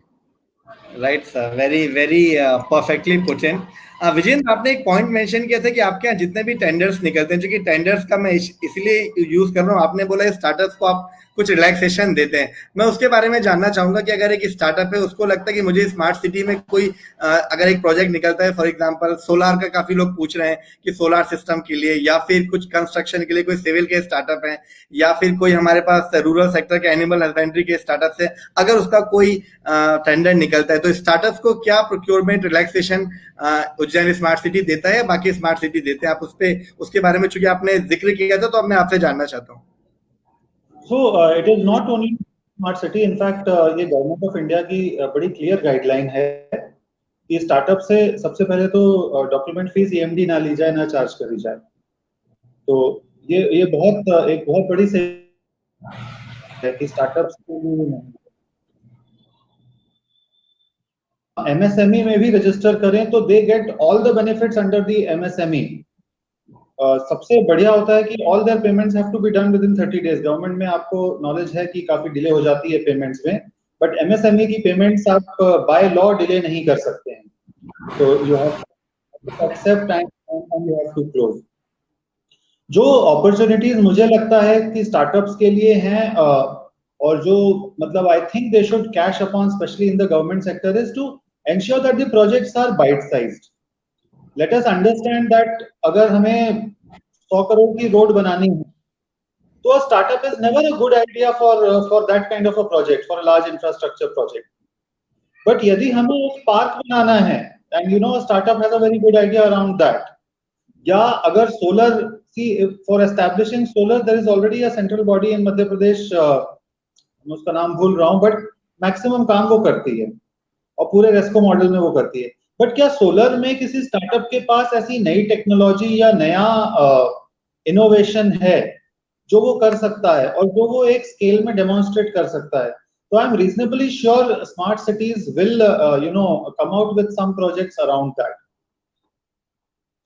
Speaker 4: Right sir, very very perfectly put in. Vijendra, आपने एक पॉइंट मेंशन किया था कि आपके यहाँ जितने भी टेंडर्स निकलते हैं, जो कि टेंडर्स का मैं इसलिए यूज कर रहा हूँ, आपने बोला स्टार्टअप्स को आप कुछ रिलैक्सेशन देते हैं। मैं उसके बारे में जानना चाहूंगा कि अगर एक स्टार्टअप है उसको लगता है कि मुझे स्मार्ट सिटी में कोई अगर एक प्रोजेक्ट निकलता है, फॉर एग्जांपल सोलार का काफी लोग पूछ रहे हैं कि सोलार सिस्टम के लिए, या फिर कुछ कंस्ट्रक्शन के लिए कोई सिविल के स्टार्टअप है, या फिर कोई हमारे पास रूरल सेक्टर के एनिमल हस्बेंड्री के स्टार्टअप है, अगर उसका कोई टेंडर निकलता है तो स्टार्टअप्स को क्या procurement relaxation Ujjain smart city देता है या बाकी स्मार्ट सिटी देते हैं? आप उसके बारे में, चूंकि आपने जिक्र किया था तो अब मैं आपसे जानना चाहता हूँ।
Speaker 3: So it is not only smart city, in fact ये गवर्नमेंट ऑफ इंडिया की बड़ी क्लियर गाइडलाइन है कि स्टार्टअप से सबसे पहले तो डॉक्यूमेंट फीस ईएमडी ना ली जाए, ना चार्ज करी जाए। तो ये बहुत एक बहुत बड़ी से है कि स्टार्टअप्स के लिए नहीं, एमएसएमई में भी रजिस्टर करें तो they get all the benefits under the MSME. सबसे बढ़िया होता है कि all their payments have to be done within 30 days. Government में आपको नॉलेज है कि काफी डिले हो जाती है पेमेंट्स में, बट एमएसएमई की पेमेंट्स आप बाय लॉ डिले नहीं कर सकते हैं। तो you have to accept and you have to close. जो अपॉर्चुनिटीज मुझे लगता है कि स्टार्टअप्स के लिए हैं और जो मतलब I think they should cash upon specially in the government sector is to ensure that the projects are bite sized. Let us understand that अगर हमें 100 करोड़ की रोड बनानी है तो startup is never a good idea for that kind of a project, for a large infrastructure project. But यदि हमें एक park बनाना है and you know startup has a very good idea around that, या अगर solar, see for establishing solar there is already a central body in Madhya Pradesh, मैं उसका नाम भूल रहा हूं, बट मैक्सिमम काम वो करती है और पूरे रेस्को मॉडल में वो करती है। बट क्या सोलर में किसी स्टार्टअप के पास ऐसी नई टेक्नोलॉजी या नया इनोवेशन है जो वो कर सकता है और जो वो एक स्केल में डेमोन्स्ट्रेट कर सकता है? तो I am reasonably sure smart cities will come out with some projects around that.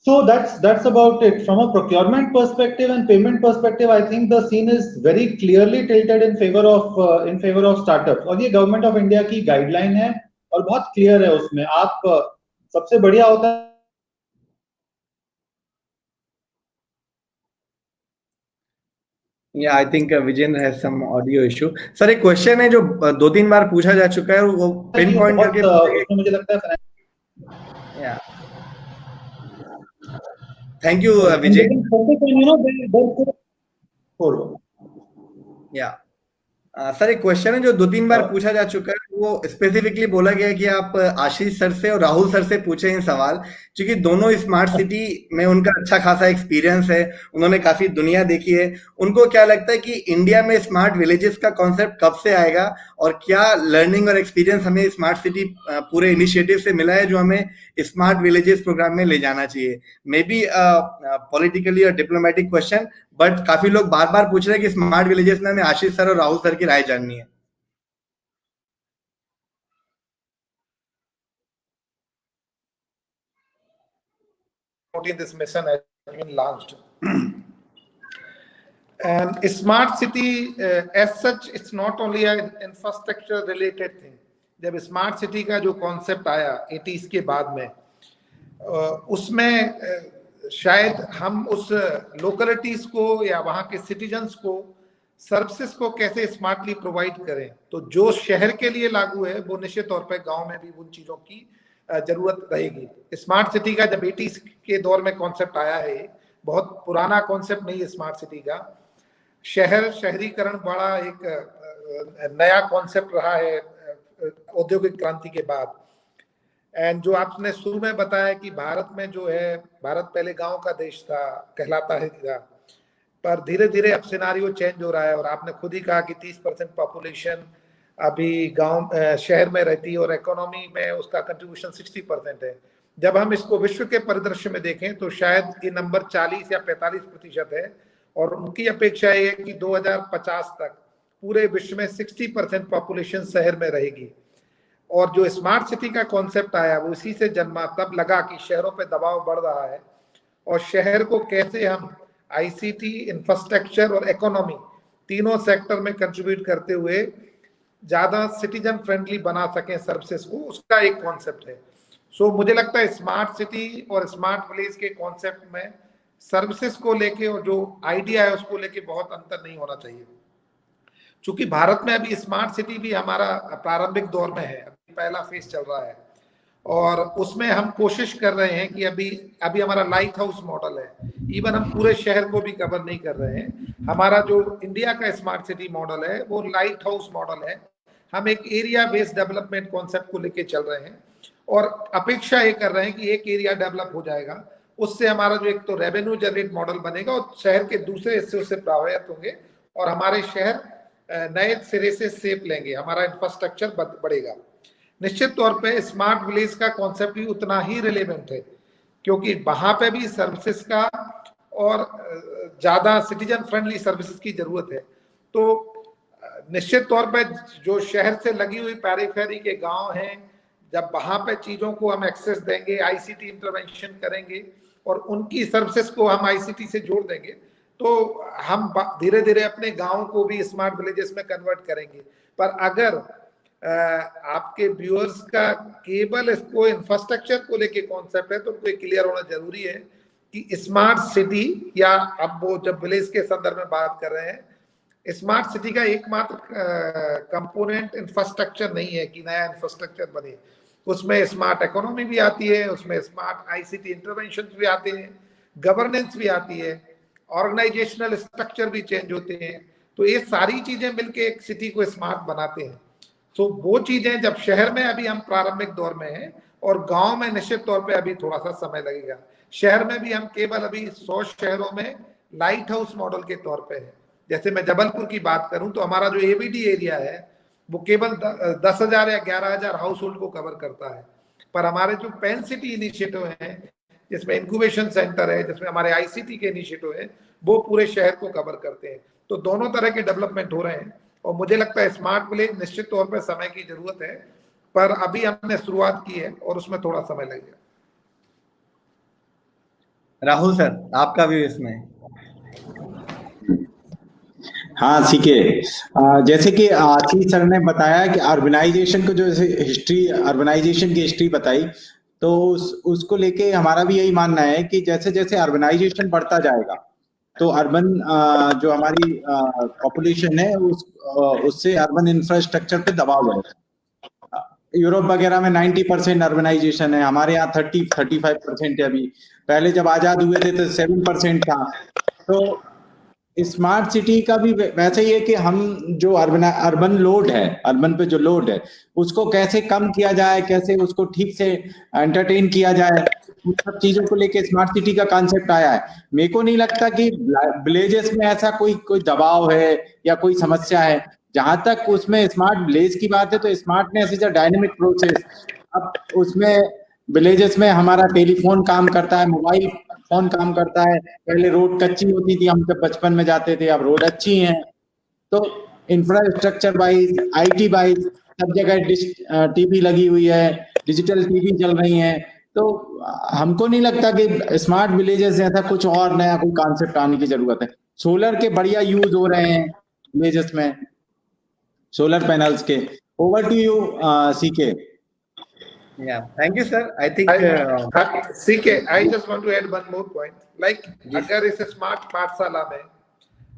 Speaker 3: So that's about it. From a procurement perspective and payment perspective, I think the scene is very clearly tilted in favor of startups. और ये government of India की guideline है और बहुत clear है उसमें। आप सबसे बढ़िया होता है
Speaker 4: Yeah, I think Vijayendra has some audio issue. Sir, एक क्वेश्चन है जो 2-3 बार पूछा जा चुका है, वो पिन पॉइंट करके
Speaker 3: उसमें मुझे लगता है
Speaker 4: Yeah. Thank you, Vijay. Yeah. Sir एक क्वेश्चन है जो 2-3 बार पूछा जा चुका है, वो स्पेसिफिकली बोला गया है कि आप आशीष सर से और राहुल सर से पूछे हैं सवाल, क्योंकि दोनों स्मार्ट सिटी में उनका अच्छा खासा एक्सपीरियंस है, उन्होंने काफी दुनिया देखी है। उनको क्या लगता है कि इंडिया में स्मार्ट विलेजेस का कॉन्सेप्ट कब से आएगा और क्या लर्निंग और एक्सपीरियंस हमें स्मार्ट सिटी पूरे इनिशिएटिव से मिला है जो हमें स्मार्ट विलेजेस प्रोग्राम में ले जाना चाहिए? मे बी पॉलिटिकली और डिप्लोमेटिक क्वेश्चन, बट काफी लोग बार बार पूछ रहे हैं कि स्मार्ट विलेजेस में हमें आशीष सर और राहुल सर की राय जाननी है।
Speaker 2: This mission has been launched. And smart city as such, it's not only an infrastructure related thing. जब स्मार्ट सिटी का जो कॉन्सेप्ट आया 80s के बाद में, उसमें शायद हम उस लोकेलिटीज को या वहाँ के सिटीजन्स को सर्विसेज को कैसे स्मार्टली प्रोवाइड करें। तो जो शहर के लिए लागू है वो निश्चित तौर पर गांव में भी उन चीजों की जरूरत रहेगी। स्मार्ट सिटी का जब 80s के दौर में कॉन्सेप्ट आया है, बहुत पुराना कॉन्सेप्ट नहीं है स्मार्ट सिटी का। शहरीकरण बड़ा एक नया कॉन्सेप्ट रहा है औद्योगिक क्रांति के बाद। एंड जो आपने शुरू में बताया कि भारत में जो है, भारत पहले गांव का देश था कहलाता है, पर धीरे धीरे अब सिनारियो चेंज हो रहा है। और आपने खुद ही कहा कि 30% पॉपुलेशन अभी गांव शहर में रहती है और इकोनॉमी में उसका कंट्रीब्यूशन 60% है। जब हम इसको विश्व के परिदृश्य में देखें तो शायद ये नंबर 40 या 45% है और उनकी अपेक्षा है कि 2050 तक पूरे विश्व में 60% पॉपुलेशन शहर में रहेगी। और जो स्मार्ट सिटी का कॉन्सेप्ट आया वो इसी से जन्मा। तब लगा कि शहरों पे दबाव बढ़ रहा है और शहर को कैसे हम आईसीटी, इंफ्रास्ट्रक्चर और इकोनॉमी तीनों सेक्टर में कंट्रीब्यूट करते हुए ज्यादा सिटीजन फ्रेंडली बना सकें सर्विसेज को, उसका एक कॉन्सेप्ट है। सो मुझे लगता है स्मार्ट सिटी और स्मार्ट विलेज के कॉन्सेप्ट में सर्विसेज को लेके और जो आइडिया है उसको लेके बहुत अंतर नहीं होना चाहिए। चूंकि भारत में अभी स्मार्ट सिटी भी हमारा प्रारंभिक दौर में है, अभी पहला फेज चल रहा है और उसमें हम कोशिश कर रहे हैं कि अभी हमारा लाइट हाउस मॉडल है। इवन हम पूरे शहर को भी कवर नहीं कर रहे हैं। हमारा जो इंडिया का स्मार्ट सिटी मॉडल है वो लाइट हाउस मॉडल है। हम एक एरिया बेस्ड डेवलपमेंट कॉन्सेप्ट को लेके चल रहे हैं और अपेक्षा ये कर रहे हैं कि एक एरिया डेवलप हो जाएगा, उससे हमारा जो एक तो रेवेन्यू जनरेट मॉडल बनेगा और शहर के दूसरे हिस्से से प्रभावित होंगे और हमारे शहर नए सिरे से शेप लेंगे, हमारा इंफ्रास्ट्रक्चर बढ़ेगा। निश्चित तौर पे स्मार्ट विलेज का कॉन्सेप्ट भी उतना ही रिलेवेंट है, क्योंकि वहां पे भी सर्विसेज का और ज्यादा सिटीजन फ्रेंडली सर्विसेज की जरूरत है। तो निश्चित तौर पे जो शहर से लगी हुई पेरिफेरी के गांव हैं, जब वहां पे चीजों को हम एक्सेस देंगे, आईसीटी इंटरवेंशन करेंगे और उनकी सर्विसेज को हम आईसीटी से जोड़ देंगे, तो हम धीरे धीरे अपने गांव को भी स्मार्ट विलेजेस में कन्वर्ट करेंगे। पर अगर आपके व्यूअर्स का केवल इसको इंफ्रास्ट्रक्चर को लेके कॉन्सेप्ट है, तो उनको क्लियर होना जरूरी है कि स्मार्ट सिटी, या अब वो जब विलेज के संदर्भ में बात कर रहे हैं, स्मार्ट सिटी का एकमात्र कंपोनेंट इंफ्रास्ट्रक्चर नहीं है कि नया इंफ्रास्ट्रक्चर बने, उसमें स्मार्ट इकोनॉमी भी आती है, उसमें स्मार्ट आईसीटी इंटरवेंशन भी आते हैं, गवर्नेंस भी आती है, ऑर्गेनाइजेशनल स्ट्रक्चर भी चेंज होते हैं। तो ये सारी चीजें मिलके एक सिटी को स्मार्ट बनाते हैं। तो वो चीजें जब शहर में अभी हम प्रारंभिक दौर में हैं, और गांव में निश्चित तौर पे अभी थोड़ा सा समय लगेगा। शहर में भी हम केवल अभी 100 शहरों में लाइट हाउस मॉडल के तौर पे है। जैसे मैं जबलपुर की बात करूं तो हमारा जो एबीडी एरिया है वो केवल 10,000 या 11,000 हाउस होल्ड को कवर करता है। पर हमारे जो पेन सिटी इनिशिएटिव हैं, जिसमें इंक्यूबेशन सेंटर है, जिसमें हमारे आईसीटी के इनिशिएटिव है, वो पूरे शहर को कवर करते हैं। तो दोनों तरह के डेवलपमेंट हो रहे हैं, और मुझे लगता है स्मार्ट विलेज निश्चित तौर पर समय की जरूरत है, पर अभी हमने शुरुआत की है और उसमें थोड़ा समय लगेगा।
Speaker 4: राहुल सर, आपका भी इसमें?
Speaker 7: हाँ सीके, जैसे कि आशीष सर ने बताया कि अर्बनाइजेशन को जो हिस्ट्री, अर्बनाइजेशन की हिस्ट्री बताई, तो उसको लेके हमारा भी यही मानना है कि जैसे जैसे अर्बनाइजेशन बढ़ता जाएगा तो अर्बन जो हमारी पॉपुलेशन है उससे अर्बन इंफ्रास्ट्रक्चर पे दबाव बढ़ेगा। यूरोप वगैरह में 90% अर्बनाइजेशन है, हमारे यहाँ 30-35% है। अभी पहले जब आजाद हुए थे तो 7% था। तो स्मार्ट सिटी का भी वैसे ही है कि हम जो अर्बन लोड है, अर्बन पे जो लोड है उसको कैसे कम किया जाए, कैसे उसको ठीक से एंटरटेन किया जाए, उन सब चीजों को लेके स्मार्ट सिटी का कॉन्सेप्ट आया है। मेरे को नहीं लगता कि विलेजेस में ऐसा कोई दबाव है या कोई समस्या है। जहां तक उसमें स्मार्ट विलेज की बात है तो smartness is a dynamic process. अब उसमें विलेजेस में हमारा टेलीफोन काम करता है, मोबाइल फोन काम करता है। पहले रोड कच्ची होती थी, हम जब बचपन में जाते थे, अब रोड अच्छी हैं। तो इंफ्रास्ट्रक्चर वाइज, आईटी वाइज सब जगह टीवी लगी हुई है, डिजिटल टीवी चल रही है। तो हमको नहीं लगता कि स्मार्ट विलेजेस जैसा कुछ और नया कोई कॉन्सेप्ट आने की जरूरत है। सोलर के बढ़िया यूज हो रहे हैं विलेजेस में, सोलर पैनल्स के। Over to you CK.
Speaker 4: Yeah, thank you, sir. I think
Speaker 2: CK, I just want to add one more point. Like, अगर इस स्मार्ट पाठशाला में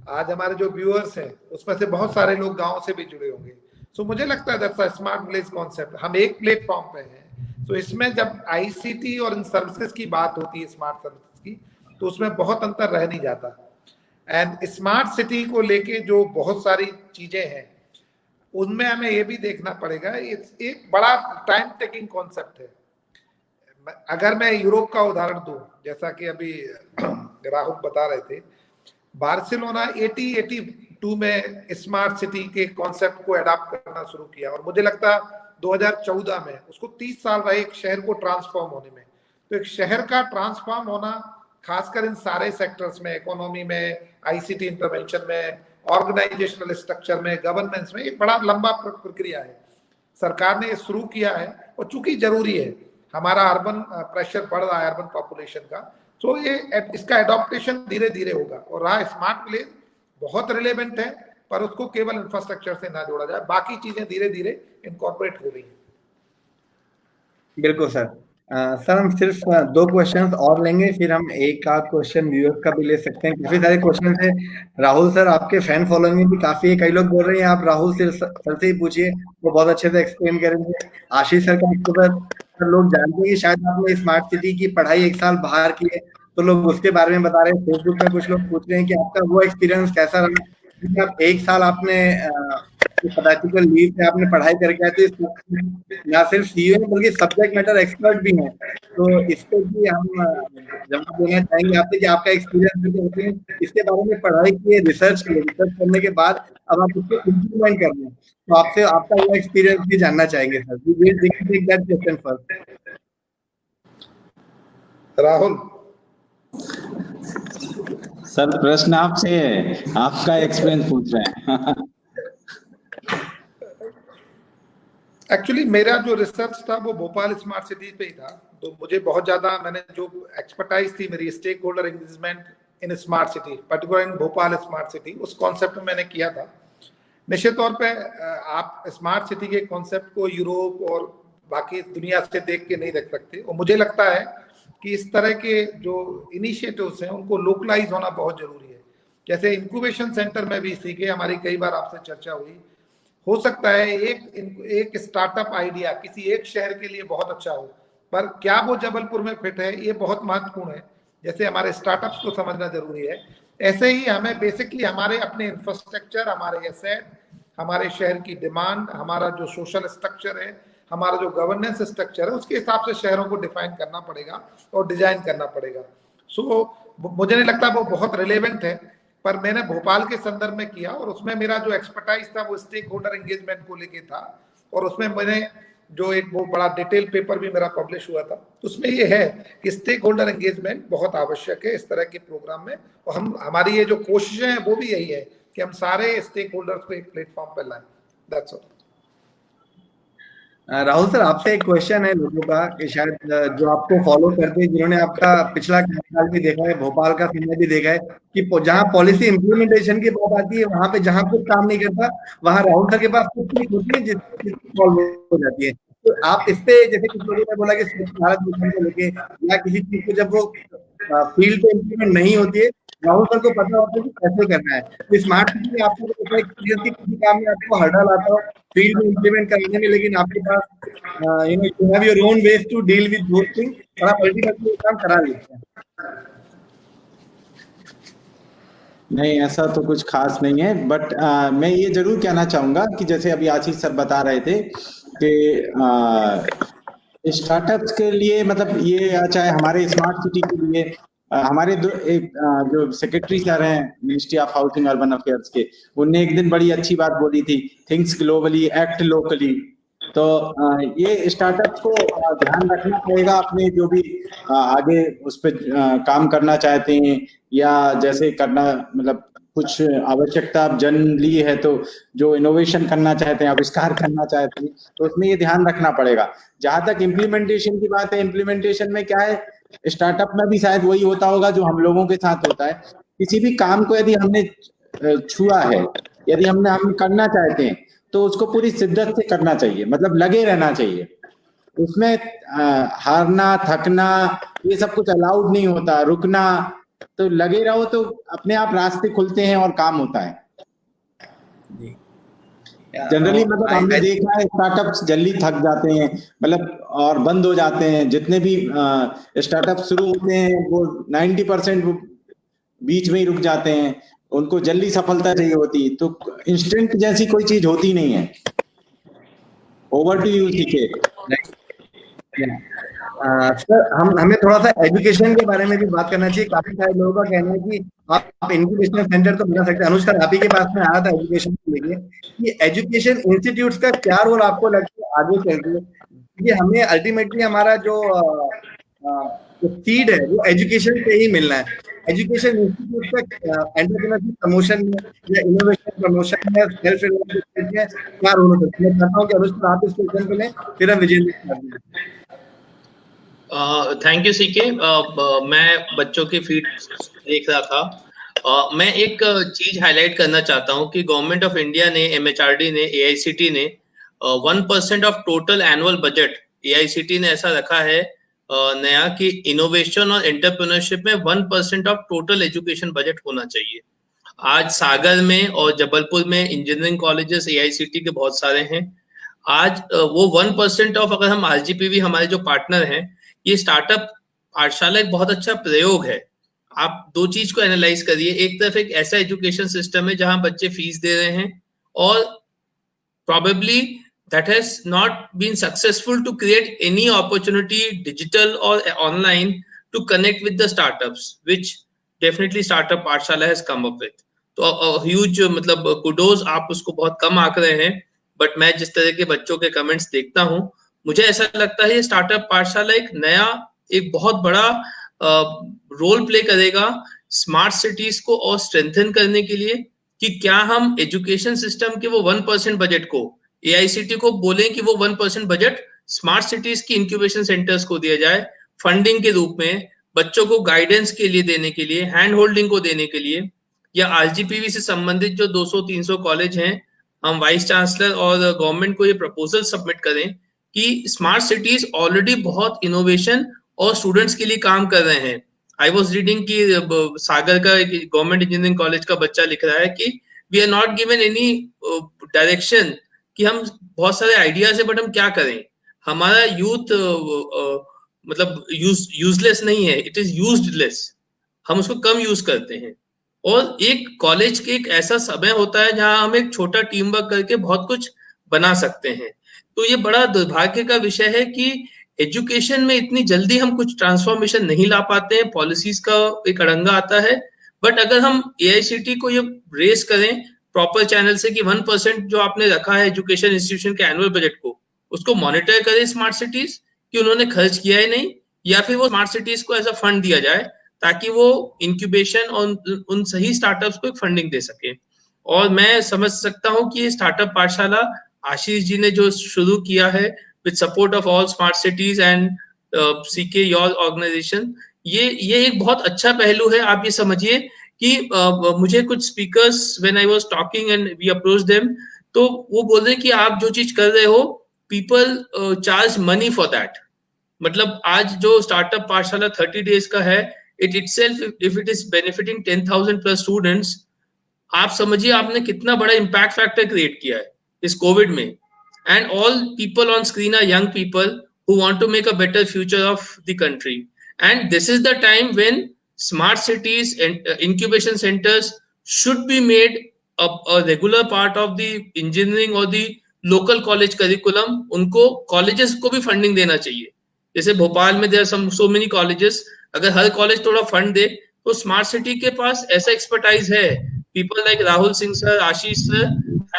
Speaker 2: आज हमारे जो व्यूअर्स हैं उसमें से बहुत सारे लोग गांव से भी जुड़े होंगे, तो मुझे लगता है दैट्स स्मार्ट विलेज कॉन्सेप्ट। हम एक प्लेटफॉर्म पे हैं, तो इसमें जब आईसीटी और इन सर्विसेज की बात होती है, स्मार्ट सर्विसेज की, तो उसमें बहुत अंतर रह नहीं जाता। एंड स्मार्ट सिटी को लेके जो बहुत सारी चीजें हैं उनमें हमें ये भी देखना पड़ेगा, एक बड़ा टाइम टेकिंग कॉन्सेप्ट है। अगर मैं यूरोप का उदाहरण दूं, जैसा कि अभी राहुल बता रहे थे, बार्सिलोना 82 में स्मार्ट सिटी के कॉन्सेप्ट को अडॉप्ट करना शुरू किया, और मुझे लगता 2014 में उसको 30 साल रहे एक शहर को ट्रांसफॉर्म होने में। तो एक शहर का ट्रांसफॉर्म होना, खासकर इन सारे सेक्टर्स में, इकोनॉमी में, आईसीटी इंटरवेंशन में, ऑर्गेनाइजेशनल स्ट्रक्चर में, गवर्नेंस में, एक बड़ा लंबा प्रक्रिया है। सरकार ने ये शुरू किया है, और चूंकि जरूरी है, हमारा अर्बन प्रेशर बढ़ रहा है अर्बन पॉपुलेशन का, तो ये इसका एडॉप्टेशन धीरे धीरे होगा। और रहा स्मार्ट विलेज बहुत रिलेवेंट है, पर उसको केवल इंफ्रास्ट्रक्चर से ना जोड़ा जाए, बाकी चीजें धीरे धीरे इनकॉर्पोरेट हो रही हैं।
Speaker 4: बिल्कुल सर। सर हम सिर्फ 2 क्वेश्चंस और लेंगे, फिर हम एक आध क्वेश्चन व्यूअर्स का भी ले सकते हैं। काफी सारे क्वेश्चन है। राहुल सर, आपके फैन फॉलोइंग भी काफी है, कई लोग बोल रहे हैं आप राहुल सर से ही पूछिए, वो बहुत अच्छे से एक्सप्लेन करेंगे। आशीष सर का लोग जानते हैं कि शायद आपने स्मार्ट सिटी की पढ़ाई 1 साल बाहर की है, तो लोग उसके बारे में बता रहे हैं। फेसबुक में कुछ लोग पूछ रहे हैं कि आपका वो एक्सपीरियंस कैसा रहा, आप 1 साल आपने सैबैटिकल लीव पे आपने पढ़ाई करके आए, तो ना सिर्फ सीईओ हैं बल्कि सब्जेक्ट मैटर एक्सपर्ट भी हैं। तो इस पे भी हम जवाब देना चाहेंगे आपसे कि आपका एक्सपीरियंस इसके बारे में पढ़ाई की है, रिसर्च करने के बाद अब आप इसको इम्प्लीमेंट कर रहे हैं, तो आपसे आपका वो एक्सपीरियंस भी जानना चाहेंगे सर। We will take that question first.
Speaker 2: Rahul
Speaker 7: sir प्रश्न आपसे है, आपका एक्सपीरियंस पूछ रहे हैं।
Speaker 2: एक्चुअली मेरा जो रिसर्च था वो भोपाल स्मार्ट सिटी पे ही था, तो मुझे बहुत ज्यादा, मैंने जो एक्सपर्टाइज थी मेरी stakeholder engagement in smart city, particular in Bhopal smart city, उस कॉन्सेप्ट में मैंने किया था। निश्चित तौर पे आप स्मार्ट सिटी के कॉन्सेप्ट को यूरोप और बाकी दुनिया से देख के नहीं रख सकते, और मुझे लगता है कि इस तरह के जो इनिशिएटिव्स हैं उनको लोकलाइज होना बहुत जरूरी है। जैसे इंक्यूबेशन सेंटर में भी सीखे, हमारी कई बार आपसे चर्चा हुई, हो सकता है एक स्टार्टअप आइडिया किसी एक शहर के लिए बहुत अच्छा हो, पर क्या वो जबलपुर में फिट है, ये बहुत महत्वपूर्ण है। जैसे हमारे स्टार्टअप्स को समझना जरूरी है, ऐसे ही हमें बेसिकली हमारे अपने इंफ्रास्ट्रक्चर, हमारे एसेट, हमारे शहर की डिमांड, हमारा जो सोशल स्ट्रक्चर है, हमारा जो गवर्नेंस स्ट्रक्चर है, उसके हिसाब से शहरों को डिफाइन करना पड़ेगा और डिजाइन करना पड़ेगा। मुझे नहीं लगता वो बहुत रिलेवेंट है, पर मैंने भोपाल के संदर्भ में किया और उसमें मेरा जो एक्सपर्टाइज था वो स्टेक होल्डर एंगेजमेंट को लेके था, और उसमें मैंने जो एक वो बड़ा डिटेल पेपर भी मेरा पब्लिश हुआ था, उसमें ये है कि स्टेक होल्डर एंगेजमेंट बहुत आवश्यक है इस तरह के प्रोग्राम में, और हमारी ये जो कोशिशें हैं वो भी यही है कि हम सारे स्टेक होल्डर्स को एक प्लेटफॉर्म पर लाएं। That's all.
Speaker 4: राहुल सर, आपसे एक क्वेश्चन है लोगों का कि शायद जो आपको फॉलो करते हैं, जिन्होंने आपका पिछला कार्यकाल भी देखा है, भोपाल का समय भी देखा है, कि जहां पॉलिसी इम्प्लीमेंटेशन की बात आती है वहां पे जहां कुछ काम नहीं करता वहां राहुल सर के पास कुछ नहीं होती है जिससे सॉल्व हो जाती है। तो आप इस पे, जैसे कुछ लोगों ने बोला कि स्वच्छ भारत मिशन को लेके या किसी चीज को जब वो फील्ड पे इम्प्लीमेंट नहीं होती है, राहुल सर को पता होता है कि कैसे करना है। तो स्मार्ट सिटी में आपको ऐसा एक्सपीरियंस कि किसी काम में आपको हर्डल आता हो फील्ड में इम्प्लीमेंट करने में, लेकिन आपके पास you have your own ways to deal with those things, और आप अल्टीमेटली काम करा लेते हैं।
Speaker 7: नहीं, ऐसा तो कुछ खास नहीं है, बट मैं ये जरूर कहना चाहूंगा कि जैसे अभी आशीष सर बता रहे थे कि स्टार्टअप्स के लिए, मतलब ये चाहे हमारे स्मार्ट सिटी के लिए, हमारे जो सेक्रेटरी सर हैं ministry of housing urban affairs के, उनने एक दिन बड़ी अच्छी बात बोली थी, थिंक्स ग्लोबली एक्ट लोकली। तो ये स्टार्टअप को ध्यान रखना पड़ेगा, अपने जो भी आगे उस पर काम करना चाहते हैं या जैसे करना, मतलब कुछ आवश्यकता आप जन ली है तो जो इनोवेशन करना चाहते हैं, आविष्कार करना चाहते हैं, तो उसमें ये ध्यान रखना पड़ेगा। जहां तक इम्प्लीमेंटेशन की बात है, इम्प्लीमेंटेशन में क्या है, स्टार्टअप में भी शायद वही होता होगा जो हम लोगों के साथ होता है। किसी भी काम को यदि हमने छुआ है, यदि हम करना चाहते हैं तो उसको पूरी शिद्दत से करना चाहिए, मतलब लगे रहना चाहिए उसमें। हारना, थकना, ये सब कुछ अलाउड नहीं होता, रुकना, तो लगे रहो तो अपने आप रास्ते खुलते हैं और काम होता है। जनरली मतलब हमने देखा है स्टार्टअप्स जल्दी थक जाते हैं, मतलब और बंद हो जाते हैं। जितने भी स्टार्टअप शुरू होते हैं वो 90% बीच में ही रुक जाते हैं, उनको जल्दी सफलता चाहिए होती, तो इंस्टेंट जैसी कोई चीज होती नहीं है। Over to you CK.
Speaker 4: Sir, हमें थोड़ा सा एजुकेशन के बारे में भी बात करना चाहिए। काफी सारे लोगों का कहना है कि आप इंक्यूबेशन सेंटर तो बना सकते हैं। अनुष्का, आप ही के पास में आया था एजुकेशन को लेके, कि एजुकेशन इंस्टीट्यूट्स का क्या रोल आपको लगता है आगे चल के, क्योंकि हमें अल्टीमेटली हमारा जो सीड है वो एजुकेशन से ही मिलना है। एजुकेशन इंस्टीट्यूट का एंटरप्रेन्योरशिप प्रमोशन में या इनोवेशन प्रमोशन में, सेल्फ रिलायंस में क्या रोल होता है? मैं चाहता हूँ कि अनुष्का आप इस क्वेश्चन को लें, फिर हम विजय।
Speaker 6: Thank you C K. मैं बच्चों की फीड देख रहा था। मैं एक चीज हाईलाइट करना चाहता हूं कि गवर्नमेंट ऑफ इंडिया ने, MHRD ने, AICT ने 1% of total annual budget, AICT ने ऐसा रखा है नया कि इनोवेशन और एंटरप्रेन्योरशिप में 1% ऑफ टोटल एजुकेशन बजट होना चाहिए। आज सागर में और जबलपुर में इंजीनियरिंग कॉलेजेस AICT के बहुत सारे हैं। आज वो 1% ऑफ, अगर हम RGPV हमारे जो पार्टनर हैं, ये स्टार्टअप पाठशाला एक बहुत अच्छा प्रयोग है। आप दो चीज को एनालाइज करिए। एक तरफ एक ऐसा एजुकेशन सिस्टम है जहां बच्चे फीस दे रहे हैं और probably that has not been successful to create any opportunity, digital or online, to connect with the startups, which definitely Startup Pathshala has come up with. तो ह्यूज मतलब कुडोज, आप उसको बहुत कम आंक रहे हैं, बट मैं जिस तरह के बच्चों के कमेंट्स देखता हूं, मुझे ऐसा लगता है ये स्टार्टअप पाठशाला एक नया, एक बहुत बड़ा रोल प्ले करेगा स्मार्ट सिटीज को और स्ट्रेंथन करने के लिए, कि क्या हम एजुकेशन सिस्टम के वो 1% बजट को, एआईसीटी को बोलें कि वो 1% बजट स्मार्ट सिटीज की इंक्यूबेशन सेंटर्स को दिया जाए फंडिंग के रूप में, बच्चों को गाइडेंस के लिए देने के लिए, हैंड होल्डिंग को देने के लिए, या आरजीपीवी से संबंधित जो 200-300 कॉलेज हैं, हम वाइस चांसलर और गवर्नमेंट को ये प्रपोजल सबमिट करें कि स्मार्ट सिटीज ऑलरेडी बहुत इनोवेशन और स्टूडेंट्स के लिए काम कर रहे हैं. आई वॉज रीडिंग कि सागर का गवर्नमेंट इंजीनियरिंग कॉलेज का बच्चा लिख रहा है कि we are not given any direction, कि हम बहुत सारे आइडियाज है बट हम क्या करें, हमारा यूथ मतलब यूजलेस नहीं है, इट इज यूज्डलेस, हम उसको कम यूज करते हैं. और एक कॉलेज के एक ऐसा समय होता है जहां हम एक छोटा टीम वर्क करके बहुत कुछ बना सकते हैं. तो ये बड़ा दुर्भाग्य का विषय है कि एजुकेशन में इतनी जल्दी हम कुछ ट्रांसफॉर्मेशन नहीं ला पाते हैं, पॉलिसीज का एक अड़ंगा आता है. बट अगर हम एआईसीटी को ये रेस करें प्रॉपर चैनल से कि 1% जो आपने रखा है एजुकेशन इंस्टीट्यूशन के एनुअल बजट को, उसको मॉनिटर करें स्मार्ट सिटीज कि उन्होंने खर्च किया है नहीं, या फिर वो स्मार्ट सिटीज को एज अ फंड दिया जाए ताकि वो इंक्यूबेशन और उन सही स्टार्टअप्स को एक फंडिंग दे सके. और मैं समझ सकता हूं कि ये स्टार्टअप पाठशाला आशीष जी ने जो शुरू किया है with support of all smart cities and CK your organisation, ये एक बहुत अच्छा पहलू है. आप ये समझिए कि मुझे कुछ speakers when I was talking and we approach them, तो वो बोल रहे हैं कि आप जो चीज कर रहे हो people charge money for that. मतलब आज जो स्टार्टअप पाठशाला 30 days का है, it itself, if it is benefiting 10,000 plus students, आप समझिए आपने कितना बड़ा इम्पैक्ट फैक्टर क्रिएट किया है इस कोविड में. And all people on screen are young people who want to make a better future of the country, and this is the time when smart cities and incubation centers should be made a regular part of the engineering or the local college curriculum. उनको colleges को भी funding देना चाहिए. जैसे भोपाल में there are so many colleges, अगर हर college थोड़ा fund दे तो स्मार्ट सिटी के पास ऐसा एक्सपर्टाइज है. People like Rahul Singh sir, Ashish sir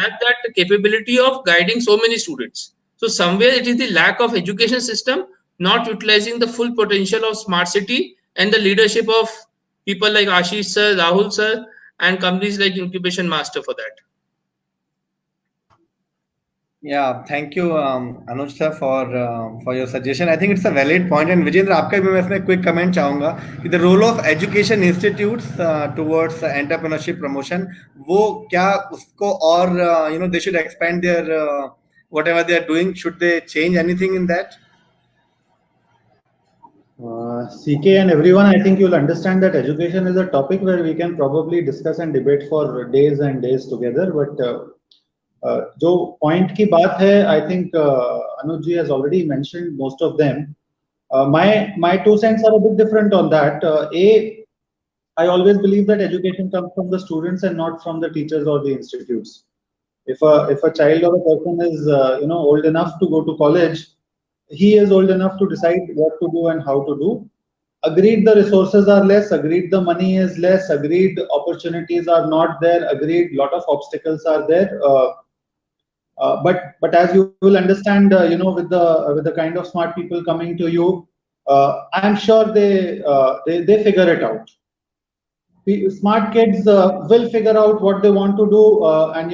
Speaker 6: have that capability of guiding so many students. So somewhere it is the lack of education system not utilizing the full potential of smart city and the leadership of people like Ashish sir, Rahul sir, and companies like Incubation Master for that.
Speaker 4: Yeah, thank you, Anuj sir, for your suggestion. I think it's a valid point. And Vijendra, आपका भी मैं इसमें quick comment चाहूँगा कि the role of education institutes towards entrepreneurship promotion, वो क्या उसको और they should expand their whatever they are doing. Should they change anything in that?
Speaker 3: CK and everyone, I think you'll understand that education is a topic where we can probably discuss and debate for days and days together. But जो point की बात है, I think Anuj ji has already mentioned most of them. My 2 cents are a bit different on that. I always believe that education comes from the students and not from the teachers or the institutes. If a child or a person is old enough to go to college, he is old enough to decide what to do and how to do. Agreed, the resources are less. Agreed, the money is less. Agreed, opportunities are not there. Agreed, lot of obstacles are there. But as you will understand, with the kind of smart people coming to you, I'm sure they figure it out. Smart kids will figure out what they want to do and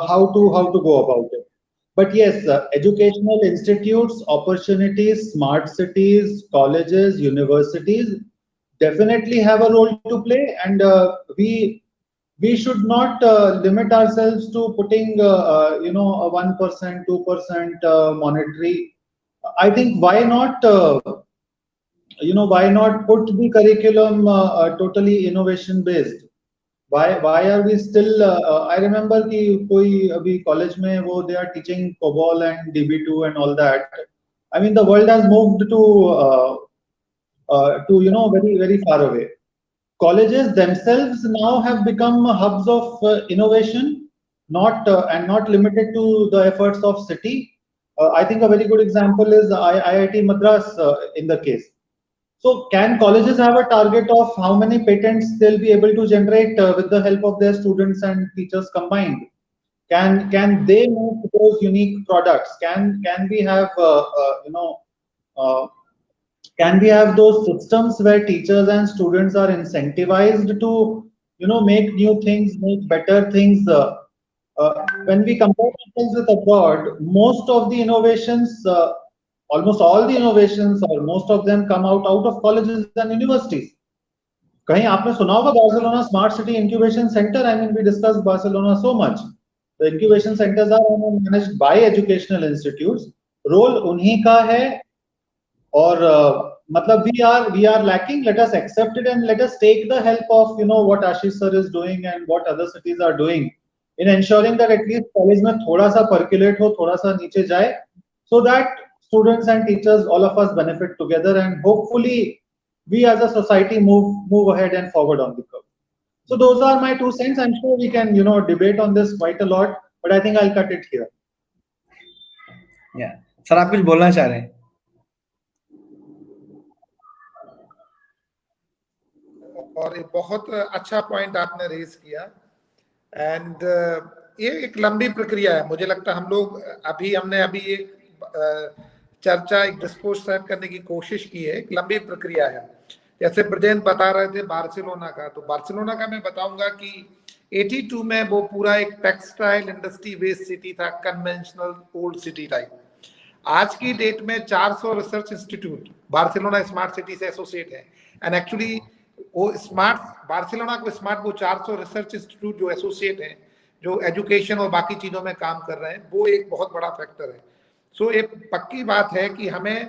Speaker 3: how to go about it. But yes, educational institutes, opportunities, smart cities, colleges, universities definitely have a role to play, and we should not limit ourselves to putting a 1%, 2% monetary. I think why not put the curriculum totally innovation based? Why are we still? I remember कि कोई अभी college में वो they are teaching COBOL and DB2 and all that. I mean, the world has moved to very very far away. Colleges themselves now have become hubs of innovation, not limited to the efforts of city. I think a very good example is IIT Madras in the case. So can colleges have a target of how many patents they'll be able to generate with the help of their students and teachers combined? Can they make those unique products? Can we have can we have those systems where teachers and students are incentivized to make new things, make better things? When we compare ourselves with abroad, most of the innovations, almost all the innovations or most of them come out of colleges and universities. कहीं आपने सुना होगा Barcelona smart city incubation centre. I mean, we discussed Barcelona so much. The incubation centers are managed by educational institutes. Role उन्हीं का है. और मतलब we are lacking. Let us accept it and let us take the help of what Ashish sir is doing and what other cities are doing in ensuring that at least college में थोड़ा सा percolate हो, थोड़ा सा नीचे जाए, so that students and teachers, all of us benefit together, and hopefully we as a society move ahead and forward on the curve. So those are my 2 cents. I'm sure we can debate on this quite a lot, but I think I'll cut it here.
Speaker 4: Yeah, sir आप कुछ बोलना चाह रहे हैं?
Speaker 2: और ये बहुत अच्छा पॉइंट आपने रेज किया. एंड ये एक लंबी प्रक्रिया है. मुझे लगता है हम लोग हमने अभी एक चर्चा, एक डिस्कोर्स सेट करने की कोशिश की है. एक लंबी प्रक्रिया है. जैसे ब्रजेंद्र बता रहे थे बार्सिलोना का, तो बार्सिलोना का मैं बताऊंगा कि 82 में वो पूरा एक टेक्सटाइल इंडस्ट्री बेस्ड सिटी था, कन्वेंशनल ओल्ड सिटी टाइप. आज की डेट में 400 research institute Barcelona smart city से एसोसिएट है. एंड एक्चुअली वो स्मार्ट बार्सिलोना को स्मार्ट, वो 400 रिसर्च इंस्टीट्यूट जो एसोसिएट हैं, जो एजुकेशन और बाकी चीजों में काम कर रहे हैं, वो एक बहुत बड़ा फैक्टर है. सो एक पक्की बात है कि हमें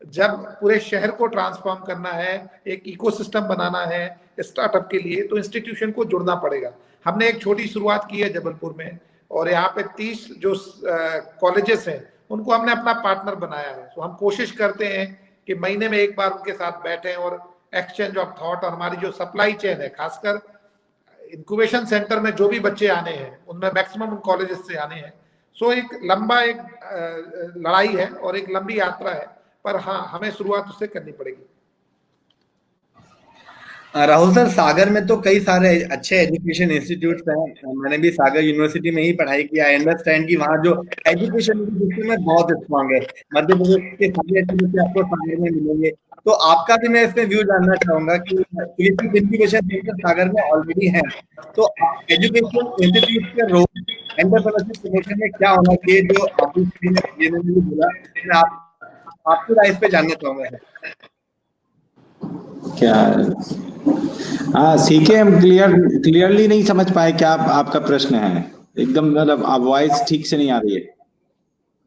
Speaker 2: जब पूरे शहर को ट्रांसफॉर्म करना है, एक इकोसिस्टम बनाना है स्टार्टअप के लिए, तो इंस्टीट्यूशन को जुड़ना पड़ेगा. हमने एक छोटी शुरुआत की है जबलपुर में, और यहाँ पे 30 जो कॉलेजेस हैं उनको हमने अपना पार्टनर बनाया है. तो हम कोशिश करते हैं कि महीने में एक बार उनके साथ बैठें और एक्सचेंज ऑफ थॉट. और हमारी जो सप्लाई चेन है, खासकर इंक्यूबेशन सेंटर में जो भी बच्चे आने हैं उनमें मैक्सिमम उन कॉलेजेस से आने हैं. सो एक लंबा एक लड़ाई है और एक लंबी यात्रा है, पर हाँ, हमें शुरुआत उससे करनी पड़ेगी.
Speaker 4: राहुल सर, सागर में तो कई सारे अच्छे एजुकेशन इंस्टीट्यूट्स हैं. मैंने भी सागर यूनिवर्सिटी में ही पढ़ाई किया. आई अंडरस्टैंड कि वहाँ जो एजुकेशन सिस्टम है बहुत स्ट्रॉन्ग है. मध्य प्रदेश के सारे एजुकेशन आपको सागर में मिलेंगे. तो आपका भी मैं इसमें व्यू जानना चाहूंगा कि एजुकेशन सेंटर सागर में ऑलरेडी है, तो एजुकेशन इंस्टीट्यूट के रोल एंटरप्रेन्योरशिप प्रमोशन में क्या होना चाहिए, जो आपने बोला, मैं आपकी राय पे जानना चाहूंगा.
Speaker 7: क्या सीखे हम क्लियरली नहीं समझ पाए क्या आपका प्रश्न है. एकदम मतलब आप वॉइस ठीक से नहीं आ रही है.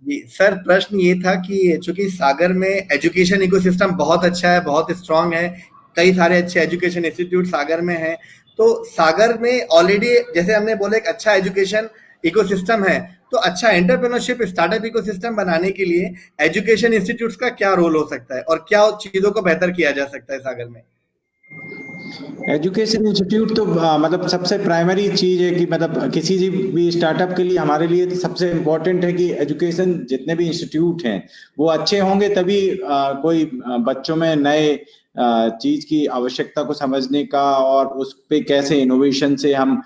Speaker 4: जी सर, प्रश्न ये था कि चूंकि सागर में एजुकेशन इकोसिस्टम बहुत अच्छा है, बहुत स्ट्रांग है, कई सारे अच्छे एजुकेशन इंस्टीट्यूट सागर में हैं, तो सागर में ऑलरेडी जैसे हमने बोला एक अच्छा एजुकेशन इकोसिस्टम है, तो अच्छा एंटरप्रेन्योरशिप स्टार्टअप इकोसिस्टम बनाने के लिए एजुकेशन इंस्टीट्यूट्स का क्या रोल हो सकता है और क्या चीजों को बेहतर किया जा सकता है सागर में?
Speaker 7: एजुकेशन इंस्टीट्यूट तो मतलब सबसे प्राइमरी चीज है कि मतलब किसी भी स्टार्टअप के लिए हमारे लिए तो सबसे इम्पोर्टेंट है कि एजुकेशन जितने भी इंस्टीट्यूट हैं वो अच्छे होंगे, तभी कोई बच्चों में नए चीज की आवश्यकता को समझने का और उस पे कैसे इनोवेशन से हम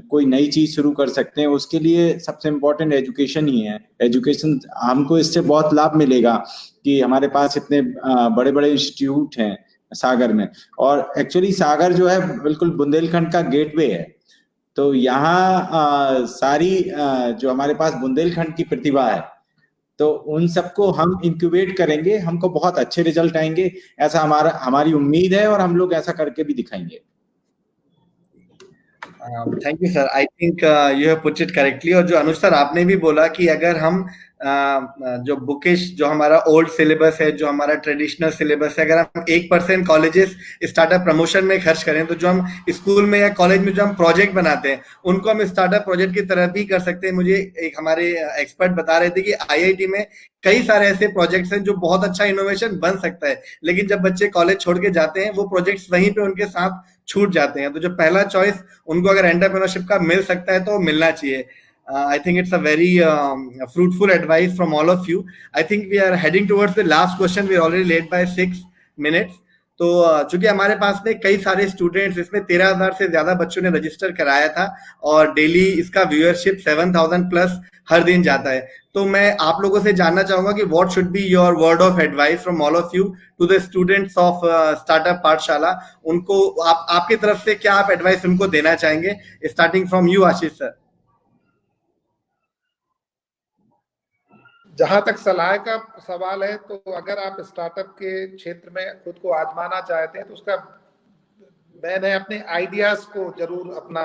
Speaker 7: कोई नई चीज शुरू कर सकते हैं, उसके लिए सबसे इम्पोर्टेंट एजुकेशन ही है. एजुकेशन हमको इससे बहुत लाभ मिलेगा कि हमारे पास इतने बड़े बड़े इंस्टीट्यूट हैं सागर में. और एक्चुअली सागर जो है बिल्कुल बुंदेलखंड का गेटवे है, तो यहाँ सारी जो हमारे पास बुंदेलखंड की प्रतिभा है, तो उन सबको हम इंक्यूबेट करेंगे, हमको बहुत अच्छे रिजल्ट आएंगे, ऐसा हमारी उम्मीद है और हम लोग ऐसा करके भी दिखाएंगे.
Speaker 4: Thank you sir, I think you have put it correctly. और जो अनुज सर आपने भी बोला कि अगर हम जो बुकिश, जो हमारा ओल्ड सिलेबस है, जो हमारा ट्रेडिशनल सिलेबस है, अगर हम 1% कॉलेजेस स्टार्टअप प्रमोशन में खर्च करें, तो जो हम स्कूल में या कॉलेज में जो हम प्रोजेक्ट बनाते हैं उनको हम स्टार्टअप प्रोजेक्ट की तरह भी कर सकते हैं. मुझे एक हमारे एक्सपर्ट बता रहे थे कि IIT में कई सारे ऐसे प्रोजेक्ट्स हैं जो बहुत अच्छा इनोवेशन बन सकता है, लेकिन जब बच्चे कॉलेज छोड़ के जाते हैं वो प्रोजेक्ट्स वहीं पे उनके साथ छूट जाते हैं. तो जो पहला चॉइस उनको अगर एंटरप्रेन्योरशिप का मिल सकता है तो वो मिलना चाहिए. I think it's a very fruitful advice from all of you. I think we are heading towards the last question. We are already late by 6 minutes. तो चूंकि हमारे पास में कई सारे स्टूडेंट्स, इसमें 13,000 से ज्यादा बच्चों ने रजिस्टर कराया था और डेली इसका व्यूअरशिप 7,000 प्लस हर दिन जाता है। तो मैं आप लोगों से जानना चाहूंगा कि what should be your word of advice from all of you to the students of startup Pathshala. उनको आपकी तरफ से क्या आप एडवाइस उनको देना चाहेंगे, starting from you Ashish sir.
Speaker 2: जहां तक सलाह का सवाल है, तो अगर आप स्टार्टअप के क्षेत्र में खुद को आजमाना चाहते हैं तो उसका मैंने अपने आइडियाज को जरूर अपना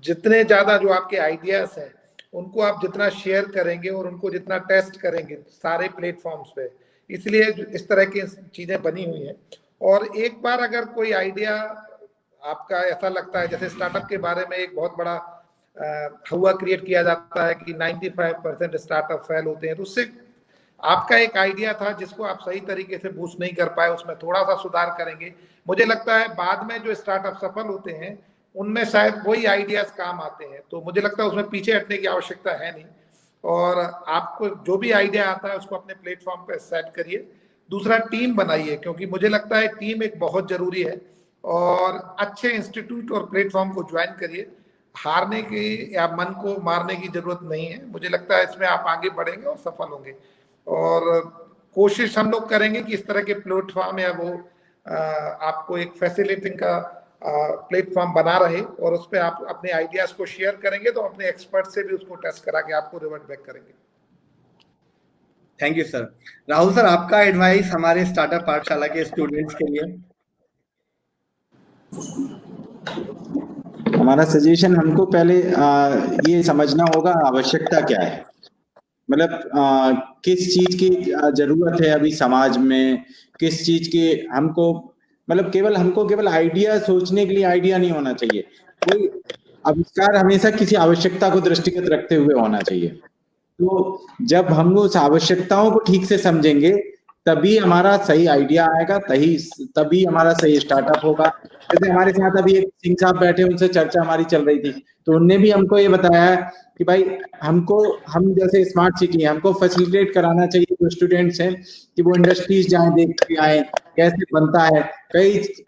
Speaker 2: जितने ज्यादा जो आपके आइडियाज हैं उनको आप जितना शेयर करेंगे और उनको जितना टेस्ट करेंगे सारे प्लेटफॉर्म्स पे, इसलिए इस तरह की चीजें बनी हुई हैं। और एक बार अगर कोई आइडिया आपका ऐसा लगता है, जैसे स्टार्टअप के बारे में एक बहुत बड़ा हुआ क्रिएट किया जाता है कि 95% स्टार्टअप फेल होते हैं, तो उससे आपका एक आइडिया था जिसको आप सही तरीके से बूस्ट नहीं कर पाए, उसमें थोड़ा सा सुधार करेंगे। मुझे लगता है बाद में जो स्टार्टअप सफल होते हैं उनमें शायद वही आइडियाज काम आते हैं, तो मुझे लगता है उसमें पीछे हटने की आवश्यकता है नहीं। और आपको जो भी आइडिया आता है उसको अपने प्लेटफॉर्म पे सेट करिए। दूसरा, टीम बनाइए, क्योंकि मुझे लगता है टीम एक बहुत जरूरी है। और अच्छे इंस्टीट्यूट और प्लेटफॉर्म को ज्वाइन करिए। हारने की या मन को मारने की जरूरत नहीं है। मुझे लगता है इसमें आप आगे बढ़ेंगे और सफल होंगे। और कोशिश हम लोग करेंगे कि इस तरह के प्लेटफॉर्म या वो आपको एक फैसिलिटिंग का प्लेटफॉर्म बना रहे और उस पर आप अपने आइडियाज को शेयर करेंगे तो अपने एक्सपर्ट से भी उसको टेस्ट करा के आपको रिवर्ट बैक करेंगे।
Speaker 4: Thank you sir. Rahul sir, आपका एडवाइस हमारे स्टार्टअप पाठशाला के स्टूडेंट्स के लिए।
Speaker 7: हमारा सजेशन, हमको पहले ये समझना होगा आवश्यकता क्या है, मतलब किस चीज की जरूरत है अभी समाज में, किस चीज की हमको, मतलब हमको केवल आइडिया सोचने के लिए आइडिया नहीं होना चाहिए, कोई आविष्कार हमेशा किसी आवश्यकता को दृष्टिगत रखते हुए होना चाहिए। तो जब हम उस आवश्यकताओं को ठीक से समझेंगे तभी हमारा सही आइडिया आएगा, तभी हमारा सही स्टार्टअप होगा। जैसे हमारे साथ अभी एक सिंह साहब बैठे, उनसे चर्चा हमारी चल रही थी, तो उनने भी हमको ये बताया कि भाई हम जैसे स्मार्ट सिटी, हमको फैसिलिटेट कराना चाहिए जो स्टूडेंट्स हैं कि वो इंडस्ट्रीज जाएं, देख के आए कैसे बनता है।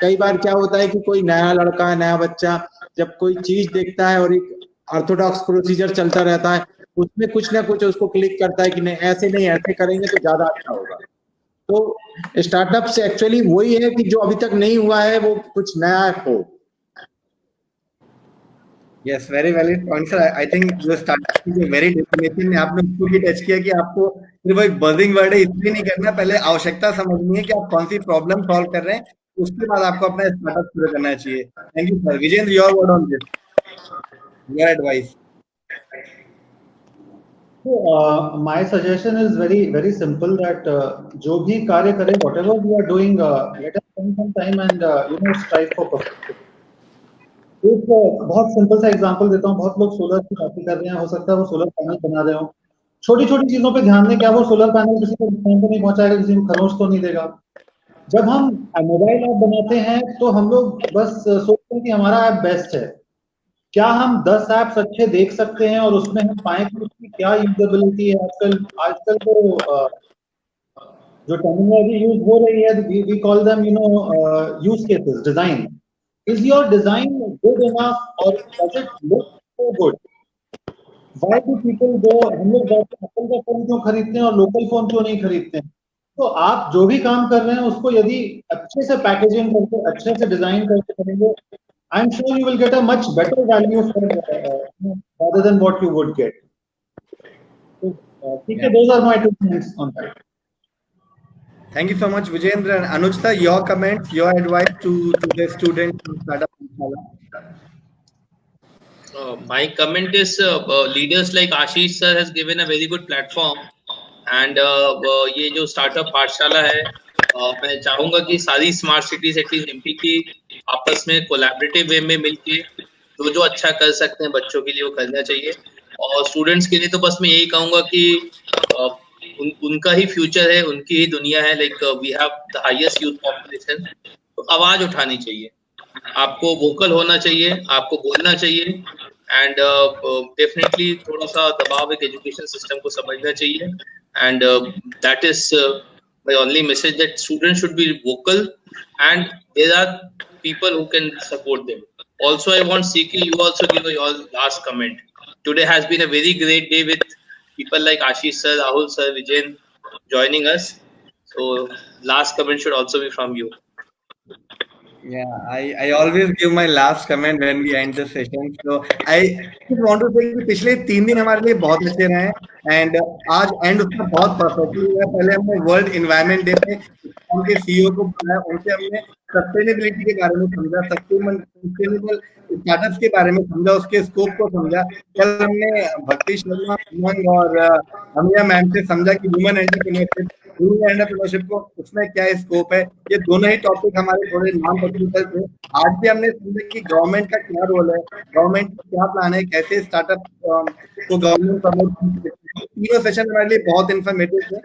Speaker 7: कई बार क्या होता है कि कोई नया लड़का, नया बच्चा जब कोई चीज देखता है और एक ऑर्थोडॉक्स प्रोसीजर चलता रहता है, उसमें कुछ ना कुछ उसको क्लिक करता है कि नहीं ऐसे करेंगे तो ज्यादा अच्छा होगा। तो स्टार्टअप से एक्चुअली वही है कि जो अभी तक नहीं हुआ है वो कुछ नया हो।
Speaker 4: Yes, very valid point sir. I think जो स्टार्टअप की जो वेरी डेफिनेशन में आपने उसको भी टच किया कि आपको सिर्फ एक बजिंग वर्ड है इसलिए नहीं करना, पहले आवश्यकता समझनी है कि आप कौन सी प्रॉब्लम सॉल्व कर रहे हैं, उसके बाद आपको अपना स्टार्टअप शुरू करना चाहिए। Thank you sir. Vijendra, your word on this, your advice.
Speaker 3: My suggestion is very simple that जो भी कार्य करें, whatever we are doing, let us spend some time and strive for perfection. एक बहुत सिंपल सा एग्जांपल देता हूँ। बहुत लोग सोलर की बातें कर रहे हैं, हो सकता है वो सोलर पैनल बना रहे हो। छोटी छोटी चीजों पे ध्यान दें, क्या वो सोलर पैनल किसी को नुकसान तो नहीं पहुंचाएगा, किसी को खरोंच तो नहीं देगा। जब हम मोबाइल ऐप बनाते हैं तो हम लोग बस सोचते हैं कि हमारा ऐप बेस्ट है। क्या हम 10 ऐप्स अच्छे देख सकते हैं और उसमें हम पाएं कि उसकी क्या यूजेबिलिटी है? आजकल तो जो टर्मिनोलॉजी यूज हो रही है, we call them use cases. Design, is your design good enough और does it look so good? Why do people go, हम लोग एप्पल का फोन क्यों खरीदते हैं और लोकल फोन क्यों नहीं खरीदते हैं? तो आप जो भी काम कर रहे हैं उसको यदि अच्छे से पैकेजिंग करके, अच्छे से डिजाइन करके करेंगे, I'm sure you will get a much better value for rather than what you would get. So, those are my 2 points on that.
Speaker 4: Thank you so much, Vijendra. And Anuj sir, your comments, your advice to the students in startup.
Speaker 6: My comment is leaders like Ashish sir has given a very good platform, and ये जो startup पाठशाला है, मैं चाहूंगा कि सारी smart cities at least MP की आपस में कोलैबोरेटिव वे में मिलके जो अच्छा कर सकते हैं बच्चों के लिए वो करना चाहिए। और स्टूडेंट्स के लिए तो बस मैं यही कहूंगा कि उनका ही फ्यूचर है, उनकी ही दुनिया है। Like we have the highest youth population, तो आवाज उठानी चाहिए। आपको वोकल होना चाहिए, आपको बोलना चाहिए, एंड डेफिनेटली थोड़ा सा दबाव एक एजुकेशन सिस्टम को समझना चाहिए, and that is my only message, that students should be vocal and there are people who can support them. Also, I want CK, you also give your last comment. Today has been a very great day with people like Ashish sir, Rahul sir, Vijayan joining us. So last comment should also be from you.
Speaker 4: Yeah, I always give my last comment when we end the session. So I just want to say कि पिछले 3 दिन हमारे लिए बहुत अच्छे रहे हैं and आज एंड उसका बहुत परफेक्टली हुआ। पहले हमने वर्ल्ड एनवायरनमेंट डे पे उनके सीईओ को बुलाया, उनसे हमने सस्टेनेबिलिटी के बारे में समझा, सस्टेनेबल स्टार्टअप्स के बारे में समझा, उसके स्कोप को समझा। कल हमने भक्ति शर्मा उमंग और अमिया मैम से समझा कि वुमेन एंटरप्रेन्योरशिप को उसमें क्या स्कोप है। ये दोनों ही टॉपिक हमारे थोड़े नॉन टेक्निकल थे। आज भी हमने समझा कि गवर्नमेंट का क्या रोल है, गवर्नमेंट का क्या प्लान है, कैसे स्टार्टअप को गवर्नमेंट प्रमोट। तीनों सेशन हमारे लिए बहुत इन्फॉर्मेटिव थे